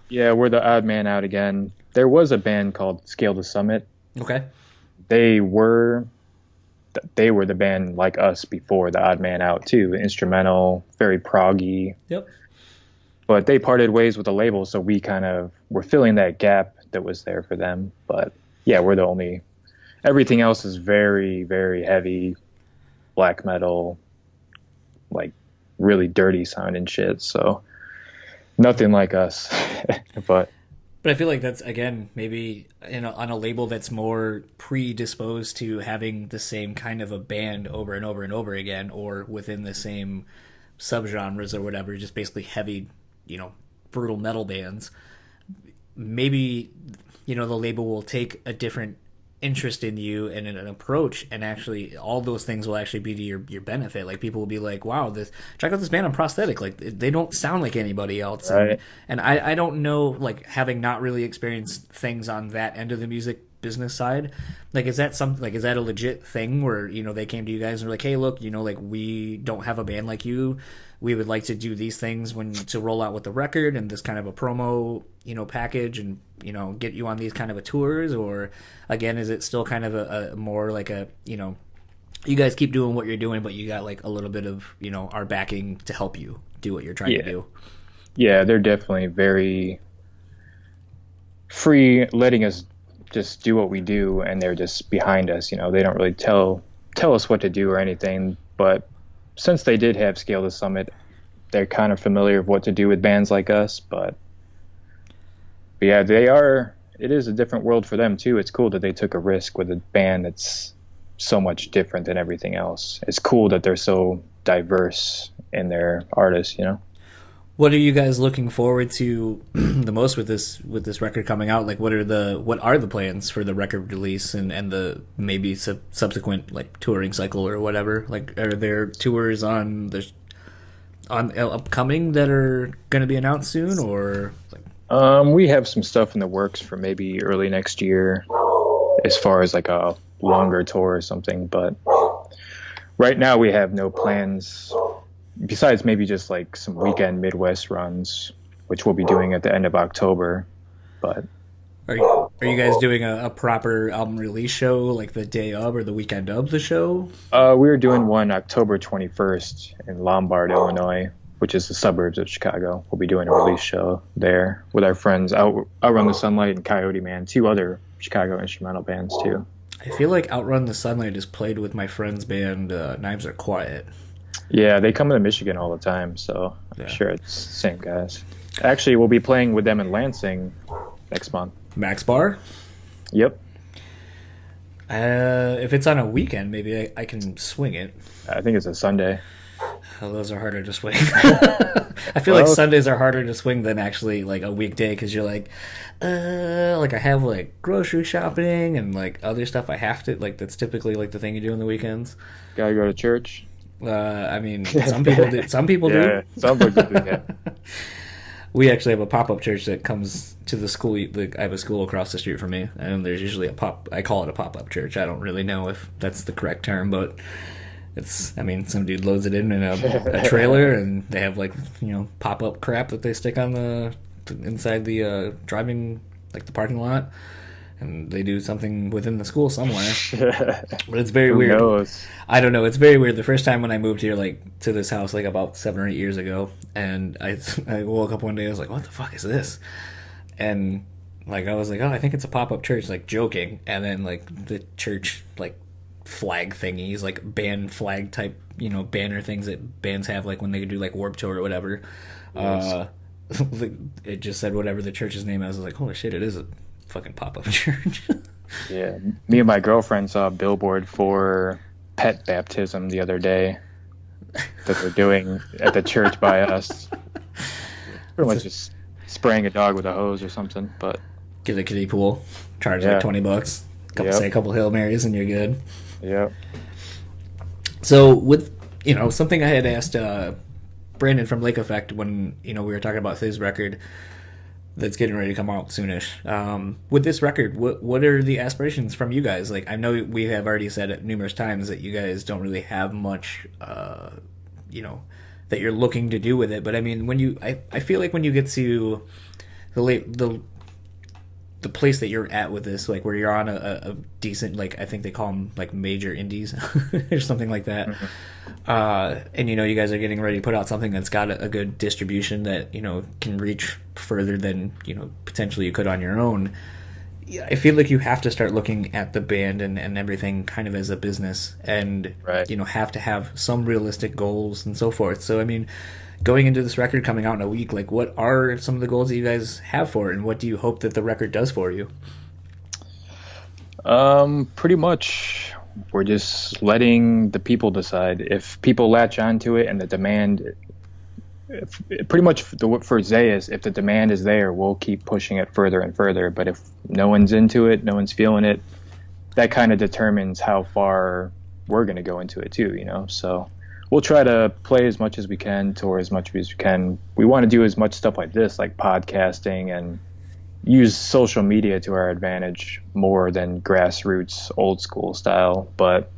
Speaker 3: yeah, we're the odd man out again. There was a band called Scale to Summit.
Speaker 2: Okay.
Speaker 3: They were the band like us before the odd man out too. Instrumental, very proggy,
Speaker 2: Yep.
Speaker 3: but they parted ways with the label, so we kind of were filling that gap that was there for them. But yeah, we're the only. Everything else is very, very heavy black metal, like really dirty sounding shit. So nothing like us. But
Speaker 2: But I feel like that's again maybe on a label that's more predisposed to having the same kind of a band over and over and over again, or within the same subgenres or whatever, just basically heavy, brutal metal bands. Maybe the label will take a different interest in you and in an approach, and actually all those things will actually be to your benefit. Like people will be like, wow, this check out this band on Prosthetic, like they don't sound like anybody else.
Speaker 3: right.
Speaker 2: And I don't know, like having not really experienced things on that end of the music business side, like is that something, like is that a legit thing where they came to you guys and were like, hey look, like we don't have a band like you, we would like to do these things to roll out with the record and this kind of a promo package, and get you on these kind of a tours? Or again, is it still kind of a more like a you guys keep doing what you're doing, but you got like a little bit of our backing to help you do what you're trying to do?
Speaker 3: Yeah, they're definitely very free, letting us just do what we do, and they're just behind us. They don't really tell us what to do or anything. But since they did have Scale to Summit, they're kind of familiar with what to do with bands like us. But yeah, they are. It is a different world for them too. It's cool that they took a risk with a band that's so much different than everything else. It's cool that they're so diverse in their artists.
Speaker 2: What are you guys looking forward to the most with this record coming out? Like, what are the plans for the record release and the maybe subsequent like touring cycle or whatever? Like, are there tours on upcoming that are going to be announced soon, or like?
Speaker 3: We have some stuff in the works for maybe early next year, as far as like a longer tour or something. But right now we have no plans. Besides maybe just like some weekend Midwest runs, which we'll be doing at the end of October. But
Speaker 2: Are you guys doing a proper album release show like the day of or the weekend of the show?
Speaker 3: we're doing one October 21st in Lombard, Illinois, which is the suburbs of Chicago. We'll be doing a release show there with our friends Outrun the Sunlight and Coyote Man, two other Chicago instrumental bands too.
Speaker 2: I feel like Outrun the Sunlight is played with my friend's band Knives Are Quiet.
Speaker 3: Yeah, they come to Michigan all the time, so I'm sure it's the same guys. Actually, we'll be playing with them in Lansing next month.
Speaker 2: Max Bar?
Speaker 3: Yep.
Speaker 2: If it's on a weekend, maybe I can swing it.
Speaker 3: I think it's a Sunday.
Speaker 2: Oh, those are harder to swing. I feel like Sundays are harder to swing than actually like a weekday, because you're like I have like grocery shopping and like other stuff I have to, like that's typically like the thing you do on the weekends.
Speaker 3: Gotta go to church.
Speaker 2: I mean, some people do. Some people
Speaker 3: Yeah,
Speaker 2: do.
Speaker 3: some people do that.
Speaker 2: We actually have a pop-up church that comes to the school. I have a school across the street from me, and there's usually I call it a pop-up church. I don't really know if that's the correct term, but It's, I mean, some dude loads it in a trailer, and they have like, pop up crap that they stick on the inside the driving, like the parking lot, and they do something within the school somewhere. But it's very weird.
Speaker 3: Who knows?
Speaker 2: I don't know. It's very weird. The first time when I moved here, like to this house, like about 7 or 8 years ago, and I woke up one day, I was like, "What the fuck is this?" And like I was like, "Oh, I think it's a pop up church," like joking, and then like the church like flag thingies, like band flag type, banner things that bands have, like when they do like Warped Tour or whatever.
Speaker 3: Yes.
Speaker 2: It just said whatever the church's name is. I was like, holy shit, it is a fucking pop up church.
Speaker 3: Yeah, me and my girlfriend saw a billboard for pet baptism the other day that they're doing at the church by us. Pretty much just spraying a dog with a hose or something. But
Speaker 2: Get a kiddie pool, charge
Speaker 3: Yeah.
Speaker 2: like $20,
Speaker 3: Yep.
Speaker 2: say a couple Hail Marys, and you're good.
Speaker 3: yeah,
Speaker 2: So with something I had asked Brandon from Lake Effect when we were talking about his record that's getting ready to come out soonish. With this record, what are the aspirations from you guys? Like, I know we have already said it numerous times that you guys don't really have much, that you're looking to do with it. But I mean, I feel like when you get to the place that you're at with this, like where you're on a decent, like I think they call them like major indies or something like that. And you guys are getting ready to put out something that's got a good distribution that can reach further than potentially you could on your own. Yeah, I feel like you have to start looking at the band and everything kind of as a business, and
Speaker 3: Right.
Speaker 2: have to have some realistic goals and so forth. So I mean, going into this record coming out in a week, like what are some of the goals that you guys have for it, and what do you hope that the record does for you?
Speaker 3: Pretty much we're just letting the people decide. If people latch onto it and the demand, pretty much for Zaius, if the demand is there, we'll keep pushing it further and further. But if no one's into it, no one's feeling it, that kind of determines how far we're going to go into it too, So we'll try to play as much as we can, tour as much as we can. We want to do as much stuff like this, like podcasting, and use social media to our advantage more than grassroots old school style. But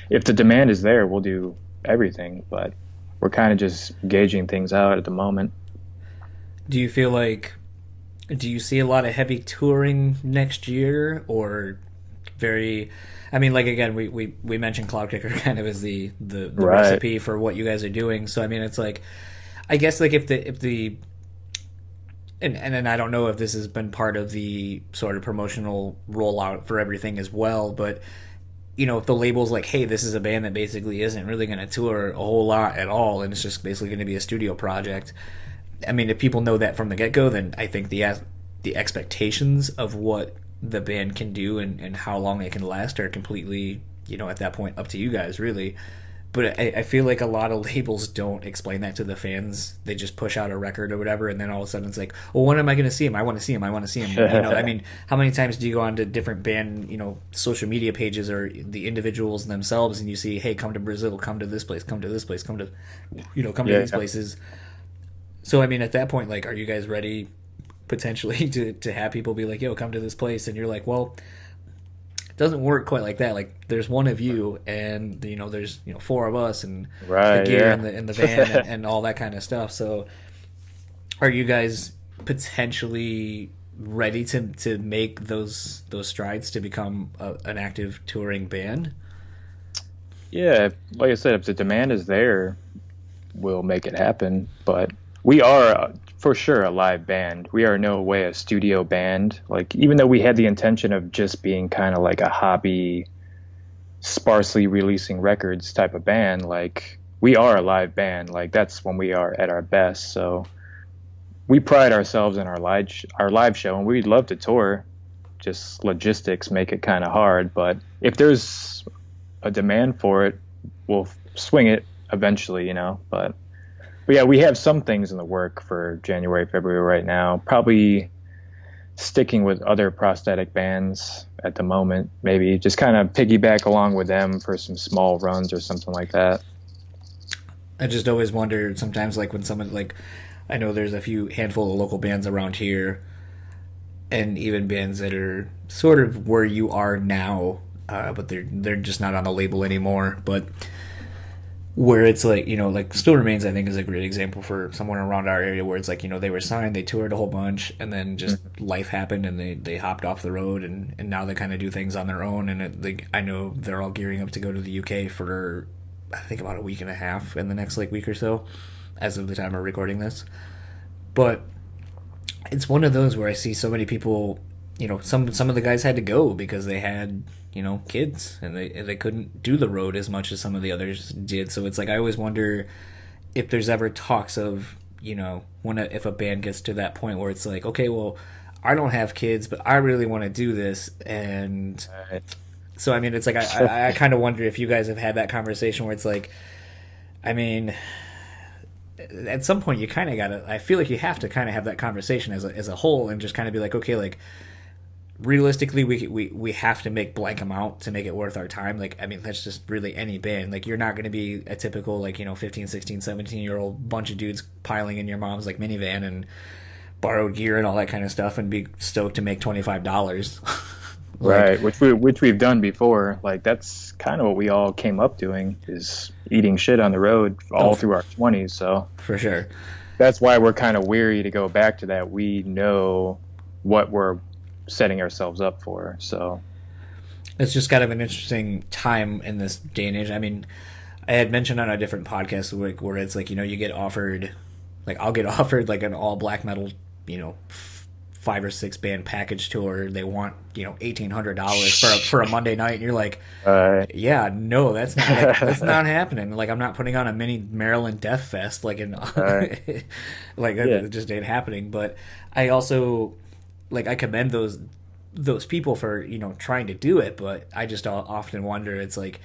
Speaker 3: if the demand is there, we'll do everything. But we're kind of just gauging things out at the moment.
Speaker 2: Do you see a lot of heavy touring next year, or very, I mean, like again, we mentioned Cloud Kicker kind of as the
Speaker 3: Right.
Speaker 2: recipe for what you guys are doing. So I mean, it's like, I guess like if the and then I don't know if this has been part of the sort of promotional rollout for everything as well, but if the label's like, hey, this is a band that basically isn't really going to tour a whole lot at all, and it's just basically going to be a studio project. I mean, if people know that from the get-go, then I think the expectations of what the band can do and how long it can last are completely, at that point, up to you guys, really. But I feel like a lot of labels don't explain that to the fans. They just push out a record or whatever, and then all of a sudden it's like, well, when am I going to see him? I want to see him. I want to see him. I mean, how many times do you go onto different band, social media pages or the individuals themselves, and you see, hey, come to Brazil, come to this place, come to this place, come to these places. So I mean, at that point, like, are you guys ready potentially to have people be like, yo, come to this place? And you're like, well, it doesn't work quite like that. Like, there's one of you, and there's 4 of us, and
Speaker 3: Right,
Speaker 2: the gear
Speaker 3: yeah.
Speaker 2: and the van and all that kind of stuff. So are you guys potentially ready to make those strides to become an active touring band?
Speaker 3: Yeah, like I said, if the demand is there, we'll make it happen. But we are for sure a live band. We are in no way a studio band. Like, even though we had the intention of just being kind of like a hobby, sparsely releasing records type of band, like, we are a live band. Like, that's when we are at our best. So we pride ourselves in our live show, and we'd love to tour. Just logistics make it kind of hard. But if there's a demand for it, we'll swing it eventually, But yeah, we have some things in the work for January, February right now. Probably sticking with other prosthetic bands at the moment. Maybe just kind of piggyback along with them for some small runs or something like that.
Speaker 2: I just always wonder sometimes, like when someone, like, I know there's a few handful of local bands around here, and even bands that are sort of where you are now, but they're just not on the label anymore. But where it's like, like Still Remains, I think, is a great example for someone around our area where it's like, they were signed, they toured a whole bunch, and then just life happened and they hopped off the road, and now they kind of do things on their own. And I know they're all gearing up to go to the UK for, I think, about a week and a half in the next like week or so, as of the time we're recording this. But it's one of those where I see so many people, some of the guys had to go because they had, kids, and they couldn't do the road as much as some of the others did. So it's like, I always wonder if there's ever talks of, if a band gets to that point where it's like, okay, well, I don't have kids, but I really want to do this. And so, I mean, it's like, I kind of wonder if you guys have had that conversation where it's like, I mean, at some point you kind of gotta, I feel like you have to kind of have that conversation as a whole, and just kind of be like, okay, like, realistically, we have to make blank amount to make it worth our time. Like, I mean, that's just really any band. Like, you're not going to be a typical, like, 15, 16, 17-year-old bunch of dudes piling in your mom's, like, minivan and borrowed gear and all that kind of stuff and be stoked to make $25.
Speaker 3: Right, which we've done before. Like, that's kind of what we all came up doing, is eating shit on the road all through our 20s. So
Speaker 2: for sure,
Speaker 3: that's why we're kind of weary to go back to that. We know what we're setting ourselves up for. So
Speaker 2: it's just kind of an interesting time in this day and age. I mean, I had mentioned on a different podcast where it's like, you get offered, like, I'll get offered like an all black metal, 5 or 6 band package tour. They want, $1,800 for a Monday night, and you're like, yeah, no, that's not that's not happening. Like, I'm not putting on a mini Maryland Death Fest, like, like, it just ain't happening. But I also, like, I commend those people for, trying to do it, but I just often wonder, it's like,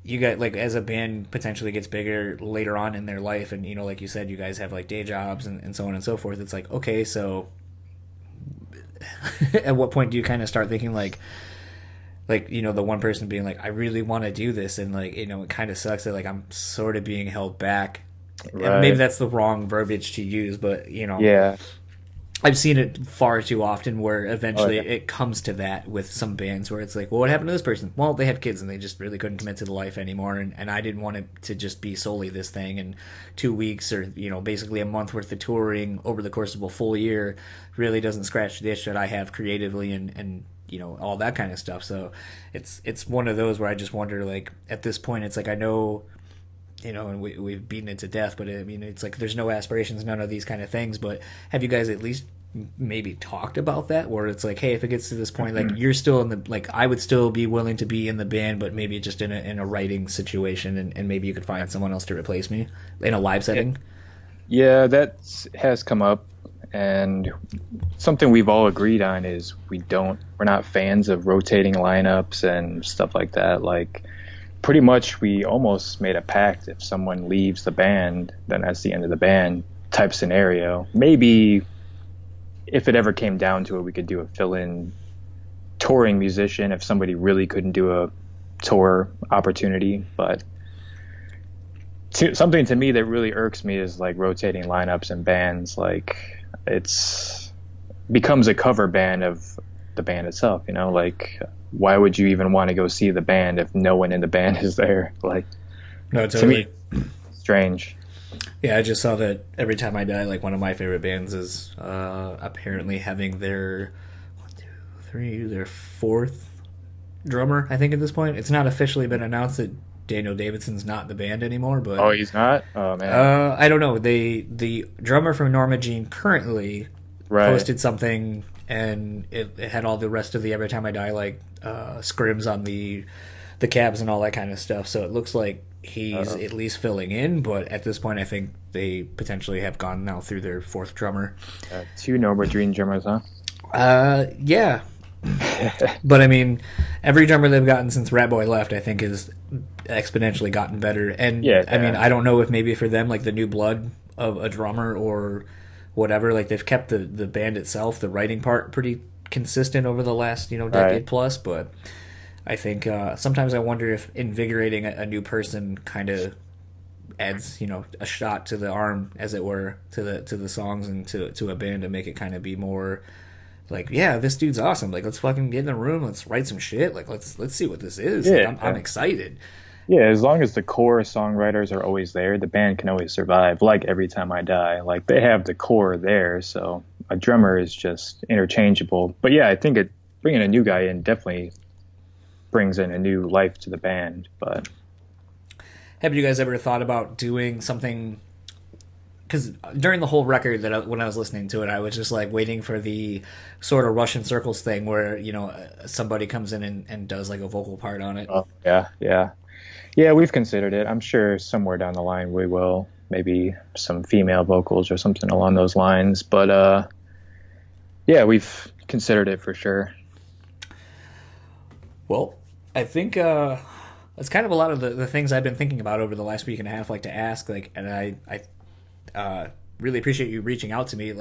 Speaker 2: you got, like, as a band potentially gets bigger later on in their life, and, like you said, you guys have, like, day jobs and so on and so forth. It's like, okay, so at what point do you kind of start thinking, like, the one person being like, I really want to do this, and, like, it kind of sucks that, like, I'm sort of being held back. Right. And maybe that's the wrong verbiage to use, but,
Speaker 3: yeah,
Speaker 2: I've seen it far too often where eventually it comes to that with some bands where it's like, well, what happened to this person? Well, they have kids and they just really couldn't commit to the life anymore, and I didn't want it to just be solely this thing, and 2 weeks or, basically a month worth of touring over the course of a full year really doesn't scratch the itch that I have creatively and all that kind of stuff. So it's one of those where I just wonder, like, at this point, it's like, I know, and we've beaten it to death, but I mean, it's like, there's no aspirations, none of these kind of things. But have you guys at least maybe talked about that, where it's like, hey, if it gets to this point, like, you're still in the, like, I would still be willing to be in the band, but maybe just in a writing situation, and maybe you could find someone else to replace me in a live setting?
Speaker 3: Yeah, that has come up, and something we've all agreed on is we're not fans of rotating lineups and stuff like that. Like, pretty much we almost made a pact, if someone leaves the band, then that's the end of the band type scenario. Maybe if it ever came down to it, we could do a fill-in touring musician if somebody really couldn't do a tour opportunity. But something to me that really irks me is, like, rotating lineups and bands. Like, it's becomes a cover band of the band itself, like, why would you even want to go see the band if no one in the band is there? Like,
Speaker 2: no, totally.
Speaker 3: To me, strange.
Speaker 2: Yeah, I just saw that Every Time I Die, like, one of my favorite bands, is apparently having their their 4th drummer, I think, at this point. It's not officially been announced that Daniel Davidson's not the band anymore, but
Speaker 3: oh, he's not? Oh, man.
Speaker 2: I don't know. The drummer from Norma Jean currently posted something, and it had all the rest of the Every Time I Die, like, scrims on the cabs and all that kind of stuff. So it looks like he's at least filling in, but at this point I think they potentially have gone now through their 4th drummer.
Speaker 3: 2 Norma Jean drummers, huh?
Speaker 2: Yeah. But I mean, every drummer they've gotten since Ratboy left, I think, has exponentially gotten better. And I mean, I don't know if maybe for them, like, the new blood of a drummer or whatever, like, they've kept the band itself, the writing part, pretty consistent over the last, decade plus. But I think sometimes I wonder if invigorating a new person kind of adds, a shot to the arm, as it were, to the songs and to a band, to make it kind of be more like, yeah, this dude's awesome. Like, let's fucking get in the room. Let's write some shit. Like, let's see what this is.
Speaker 3: Yeah,
Speaker 2: like, I'm excited.
Speaker 3: Yeah, as long as the core songwriters are always there, the band can always survive. Like Every Time I Die, like they have the core there, so a drummer is just interchangeable. But yeah, I think bringing a new guy in definitely brings in a new life to the band. But
Speaker 2: Have you guys ever thought about doing something? Because during the whole record when I was listening to it, I was just like waiting for the sort of Russian circles thing where somebody comes in and does like a vocal part on it.
Speaker 3: oh, yeah, yeah, yeah, we've considered it. I'm sure somewhere down the line we will, maybe some female vocals or something along those lines. But yeah, we've considered it for sure.
Speaker 2: Well, I think that's kind of a lot of the things I've been thinking about over the last week and a half, like to ask, like, and I really appreciate you reaching out to me,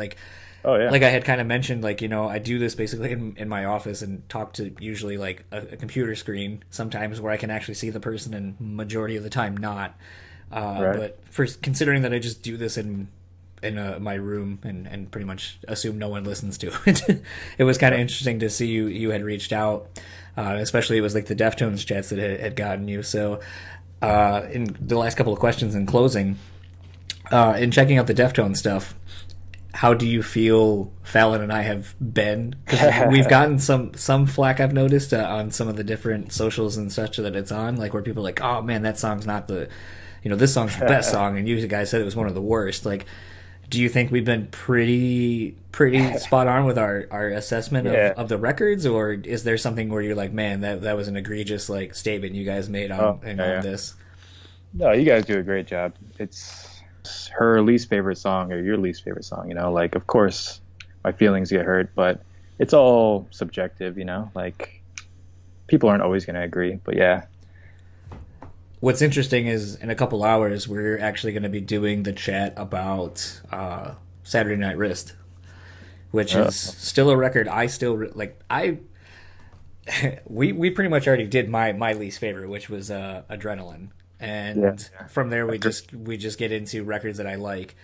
Speaker 3: Oh yeah,
Speaker 2: like I had kind of mentioned, like, I do this basically in my office and talk to usually like a computer screen sometimes where I can actually see the person and majority of the time not.
Speaker 3: right.
Speaker 2: But for considering that I just do this in my room and pretty much assume no one listens to it, it was kind of interesting to see you had reached out. Especially it was like the Deftones chats that had gotten you. So in the last couple of questions in closing, in checking out the Deftones stuff, how do you feel Fallon and I have been? Because we've gotten some flack, I've noticed, on some of the different socials and such that it's on, like where people are like, oh man, that song's not this song's the best song, and you guys said it was one of the worst. Like, do you think we've been pretty spot on with our assessment
Speaker 3: Yeah.
Speaker 2: of the records, or is there something where you're like, man, that was an egregious like statement you guys made
Speaker 3: Oh,
Speaker 2: on
Speaker 3: yeah,
Speaker 2: on
Speaker 3: yeah.
Speaker 2: this?
Speaker 3: No, you guys do a great job. It's her least favorite song or your least favorite song, like of course my feelings get hurt, but it's all subjective, like people aren't always going to agree, but yeah.
Speaker 2: What's interesting is in a couple hours we're actually going to be doing the chat about Saturday Night Wrist, which
Speaker 3: Uh,
Speaker 2: is still a record I still like. I we pretty much already did my least favorite, which was Adrenaline,
Speaker 3: yeah.
Speaker 2: and from there we just get into records that I like.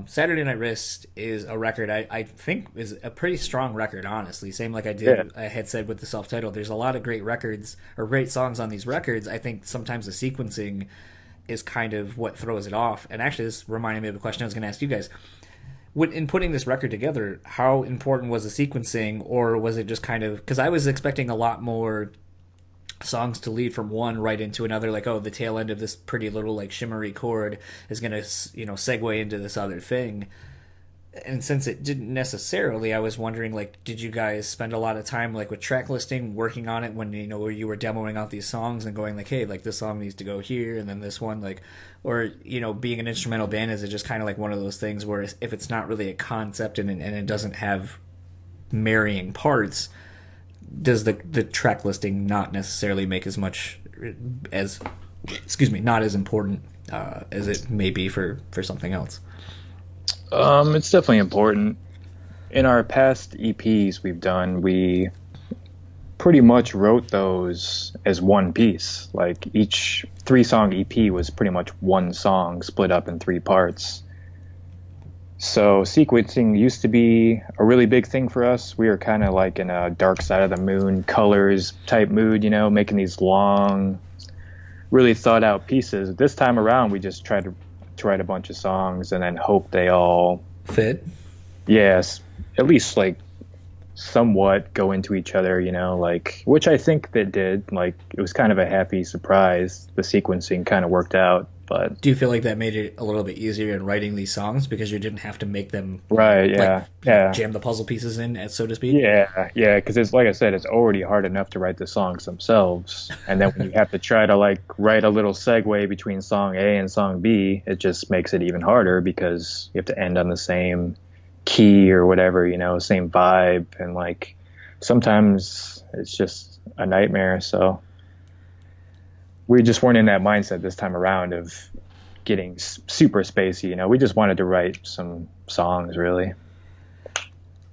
Speaker 2: Saturday Night Wrist is a record I think is a pretty strong record, honestly. Same like
Speaker 3: Yeah.
Speaker 2: I had said with the self-titled. There's a lot of great records or great songs on these records. I think sometimes the sequencing is kind of what throws it off. And actually, this reminded me of a question I was going to ask you guys. In putting this record together, how important was the sequencing, or was it just kind of because I was expecting a lot more songs to lead from one right into another, like, oh, the tail end of this pretty little like shimmery chord is going to segue into this other thing. And since it didn't necessarily, I was wondering, like, did you guys spend a lot of time like with track listing working on it when where you were demoing out these songs and going like, hey, like this song needs to go here and then this one, like, or being an instrumental band, is it just kind of like one of those things where if it's not really a concept and it doesn't have marrying parts, does the track listing not necessarily make as much as, excuse me, not as important as it may be for something else?
Speaker 3: It's definitely important. In our past EPs we've done, we pretty much wrote those as one piece. Like each 3-song EP was pretty much one song split up in 3 parts. So sequencing used to be a really big thing for us. We were kind of like in a Dark Side of the Moon colors type mood, making these long, really thought out pieces. This time around, we just tried to write a bunch of songs and then hope they all,
Speaker 2: Fit.
Speaker 3: yes, at least like somewhat go into each other, like, which I think that did. Like, it was kind of a happy surprise. The sequencing kind of worked out, but
Speaker 2: Do you feel like that made it a little bit easier in writing these songs because you didn't have to make them
Speaker 3: right, yeah,
Speaker 2: like
Speaker 3: yeah.
Speaker 2: jam the puzzle pieces in, so to speak?
Speaker 3: Yeah, yeah, because it's like I said, it's already hard enough to write the songs themselves, and then when you have to try to like write a little segue between song A and song B, it just makes it even harder because you have to end on the same key or whatever, same vibe, and like sometimes it's just a nightmare. So we just weren't in that mindset this time around of getting super spacey. We just wanted to write some songs, really.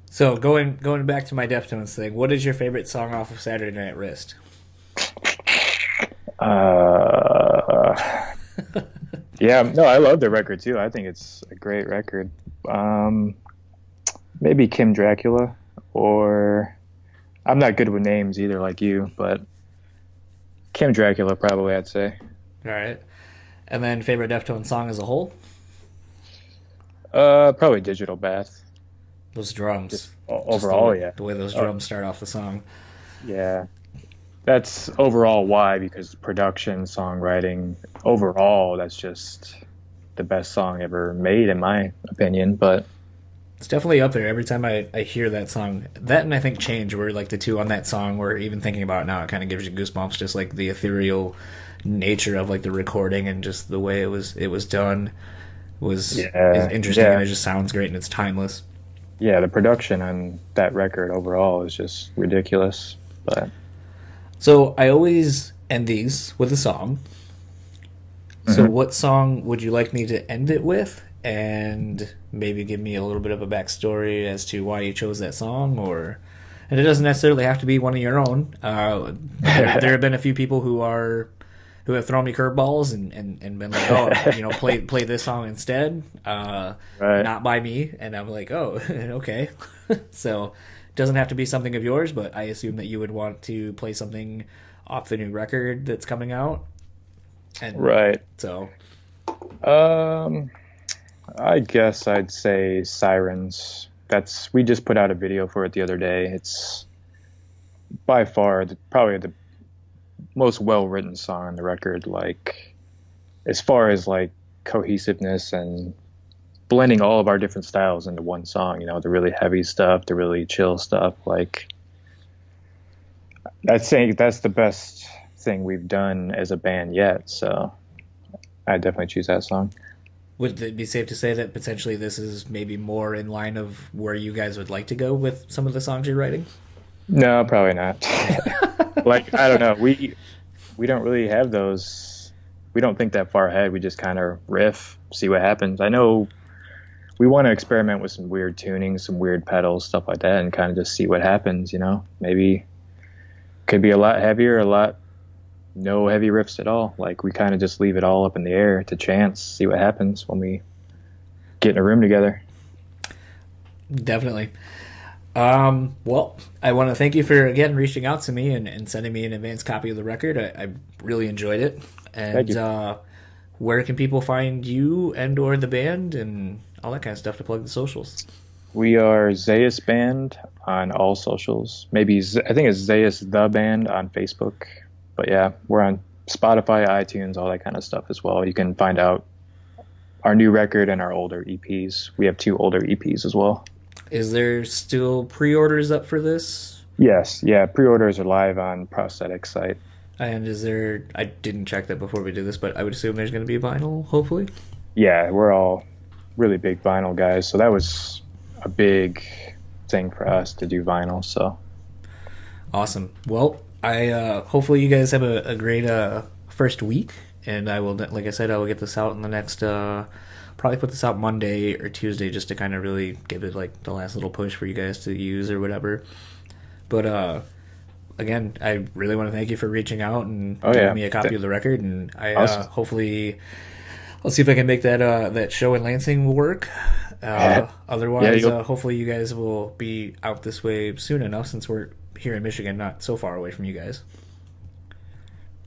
Speaker 2: So going back to my Deftones thing, what is your favorite song off of Saturday Night Wrist?
Speaker 3: Yeah, no, I love the record too. I think it's a great record. Maybe Kim Dracula, or I'm not good with names either, like you, but Kim Dracula, probably, I'd say.
Speaker 2: All right. And then favorite Deftones song as a whole?
Speaker 3: Probably Digital Bath.
Speaker 2: Those drums.
Speaker 3: Just
Speaker 2: Just
Speaker 3: overall, yeah.
Speaker 2: the way those drums start off the song.
Speaker 3: Yeah. That's overall why, because production, songwriting, overall, that's just the best song ever made, in my opinion. But
Speaker 2: It's definitely up there every time I hear that song. That and I think Change were like the two on that song where even thinking about it now, it kind of gives you goosebumps, just like the ethereal nature of like the recording and just the way it was done was interesting, and it just sounds great and it's timeless.
Speaker 3: yeah, the production on that record overall is just ridiculous. But
Speaker 2: So I always end these with a song. So what song would you like me to end it with? And maybe give me a little bit of a backstory as to why you chose that song, and it doesn't necessarily have to be one of your own. There have been a few people who have thrown me curveballs and been like, oh, play this song instead, not by me, and I'm like, oh, okay. So it doesn't have to be something of yours, but I assume that you would want to play something off the new record that's coming out. And
Speaker 3: right.
Speaker 2: So,
Speaker 3: I guess I'd say Sirens. We just put out a video for it the other day. It's by far probably the most well-written song on the record. Like, as far as like cohesiveness and blending all of our different styles into one song, the really heavy stuff, the really chill stuff. Like, I'd say that's the best thing we've done as a band yet. So I definitely choose that song.
Speaker 2: Would it be safe to say that potentially this is maybe more in line of where you guys would like to go with some of the songs you're writing?
Speaker 3: No, probably not. Like, I don't know. We don't really have those. We don't think that far ahead. We just kind of riff, see what happens. I know we want to experiment with some weird tuning, some weird pedals, stuff like that, and kind of just see what happens, Maybe could be a lot heavier, no heavy riffs at all. Like, we kind of just leave it all up in the air to chance, see what happens when we get in a room together.
Speaker 2: Definitely. Well, I want to thank you for, again, reaching out to me and sending me an advanced copy of the record. I really enjoyed it. And
Speaker 3: thank you.
Speaker 2: Where can people find you and or the band and all that kind of stuff to plug the socials?
Speaker 3: We are Zaius Band on all socials. I think it's Zaius the Band on Facebook. But yeah, we're on Spotify, iTunes, all that kind of stuff as well. You can find out our new record and our older EPs. We have 2 older EPs as well.
Speaker 2: Is there still pre-orders up for this?
Speaker 3: Yes, yeah, pre-orders are live on Prosthetic site.
Speaker 2: And I didn't check that before we did this, but I would assume there's going to be vinyl, hopefully?
Speaker 3: Yeah, we're all really big vinyl guys, so that was a big thing for us to do vinyl, so.
Speaker 2: Awesome. Well, hopefully you guys have a great first week, and I will, like I said, I will get this out in the next, probably put this out Monday or Tuesday just to kind of really give it like the last little push for you guys to use or whatever. But again, I really want to thank you for reaching out and giving me a copy of the record, and
Speaker 3: awesome.
Speaker 2: Hopefully I'll see if I can make that show in Lansing work. Otherwise, hopefully you guys will be out this way soon enough, since we're here in Michigan, not so far away from you guys.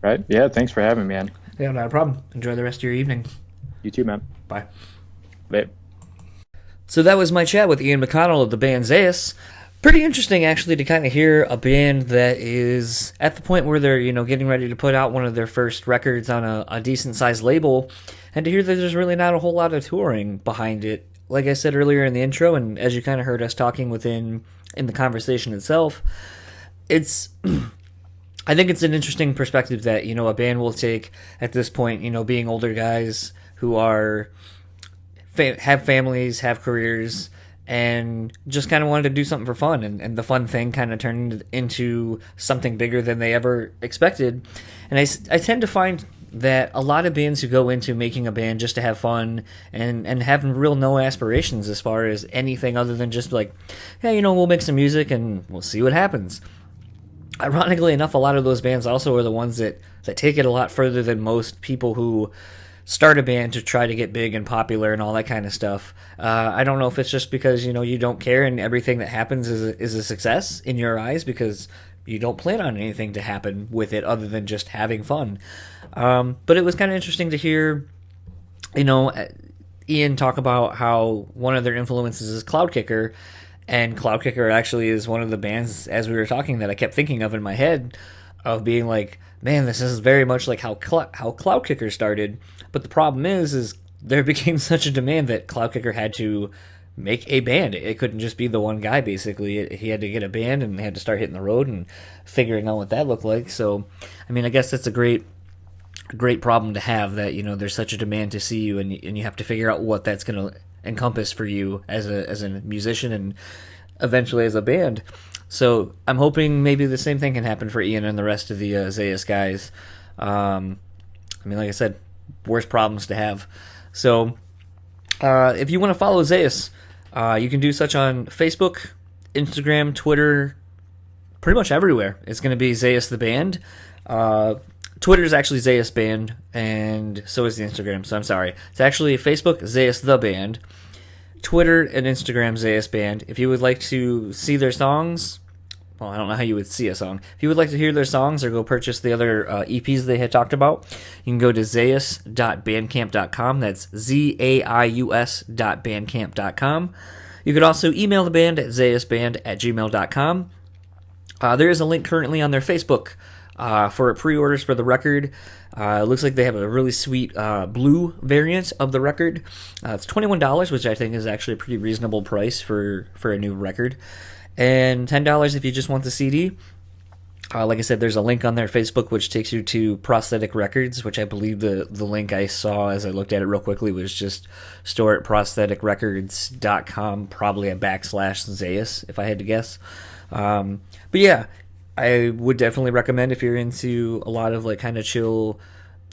Speaker 3: Right. Yeah, thanks for having me, man.
Speaker 2: Yeah, not a problem. Enjoy the rest of your evening.
Speaker 3: You too, man.
Speaker 2: Bye.
Speaker 3: Bye.
Speaker 2: So that was my chat with Ian McConnell of the band Zaius. Pretty interesting, actually, to kind of hear a band that is at the point where they're, getting ready to put out one of their first records on a decent-sized label, and to hear that there's really not a whole lot of touring behind it. Like I said earlier in the intro, and as you kind of heard us talking in the conversation itself, I think it's an interesting perspective that, a band will take at this point, being older guys who are have families, have careers, and just kind of wanted to do something for fun, and the fun thing kind of turned into something bigger than they ever expected. And I tend to find that a lot of bands who go into making a band just to have fun and having real no aspirations as far as anything other than just like, hey, we'll make some music and we'll see what happens. Ironically enough, a lot of those bands also are the ones that take it a lot further than most people who start a band to try to get big and popular and all that kind of stuff. I don't know if it's just because, you don't care and everything that happens is a success in your eyes because you don't plan on anything to happen with it other than just having fun. But it was kind of interesting to hear, Ian talk about how one of their influences is Cloud Kicker, and Cloud Kicker actually is one of the bands, as we were talking, that I kept thinking of in my head, of being like, man, this is very much like how Cloud Kicker started. But the problem is there became such a demand that Cloud Kicker had to make a band. It couldn't just be the one guy, basically. He had to get a band, and they had to start hitting the road and figuring out what that looked like. So, I mean, I guess that's a great problem to have, that there's such a demand to see you, and you have to figure out what that's going to encompass for you as a musician and eventually as a band. So I'm hoping maybe the same thing can happen for Ian and the rest of the Zaius guys. I mean, like I said, worst problems to have. So if you want to follow Zaius, you can do such on Facebook, Instagram, Twitter, pretty much everywhere. It's going to be Zaius the Band. Twitter is actually Zaius Band, and so is the Instagram, so I'm sorry. It's actually Facebook, Zaius the Band. Twitter and Instagram, Zaius Band. If you would like to see their songs, well, I don't know how you would see a song. If you would like to hear their songs or go purchase the other EPs they had talked about, you can go to zaius.bandcamp.com. That's zaius.bandcamp.com. You could also email the band at zaiusband@gmail.com. There is a link currently on their Facebook for pre-orders for the record. It looks like they have a really sweet blue variant of the record. It's $21, which I think is actually a pretty reasonable price for a new record. And $10 if you just want the CD. Like I said, there's a link on their Facebook which takes you to Prosthetic Records, which I believe the link I saw as I looked at it real quickly was just store at prostheticrecords.com, probably a /Zaius, if I had to guess. But yeah, I would definitely recommend, if you're into a lot of like kind of chill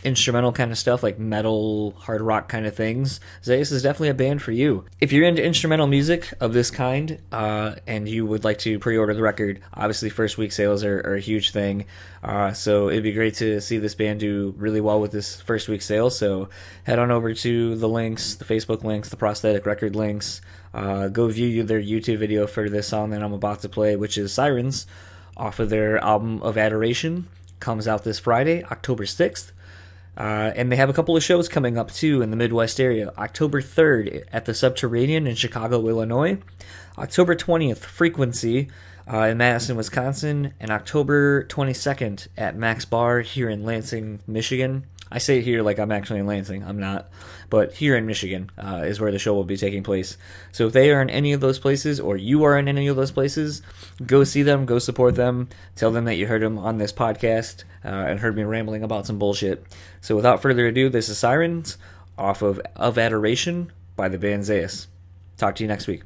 Speaker 2: instrumental kind of stuff, like metal, hard rock kind of things, Zaius is definitely a band for you. If you're into instrumental music of this kind, and you would like to pre-order the record, obviously first week sales are a huge thing. So it'd be great to see this band do really well with this first week sale. So head on over to the links, the Facebook links, the Prosthetic Record links. Go view their YouTube video for this song that I'm about to play, which is Sirens, off of their album of Adoration. Comes out this Friday, October 6th. And they have a couple of shows coming up, too, in the Midwest area. October 3rd at the Subterranean in Chicago, Illinois. October 20th, Frequency in Madison, Wisconsin. And October 22nd at Max Bar here in Lansing, Michigan. I say here like I'm actually in Lansing. I'm not. But here in Michigan is where the show will be taking place. So if they are in any of those places, or you are in any of those places, go see them, go support them, tell them that you heard them on this podcast and heard me rambling about some bullshit. So without further ado, this is Sirens off of Adoration by the band Zaius. Talk to you next week.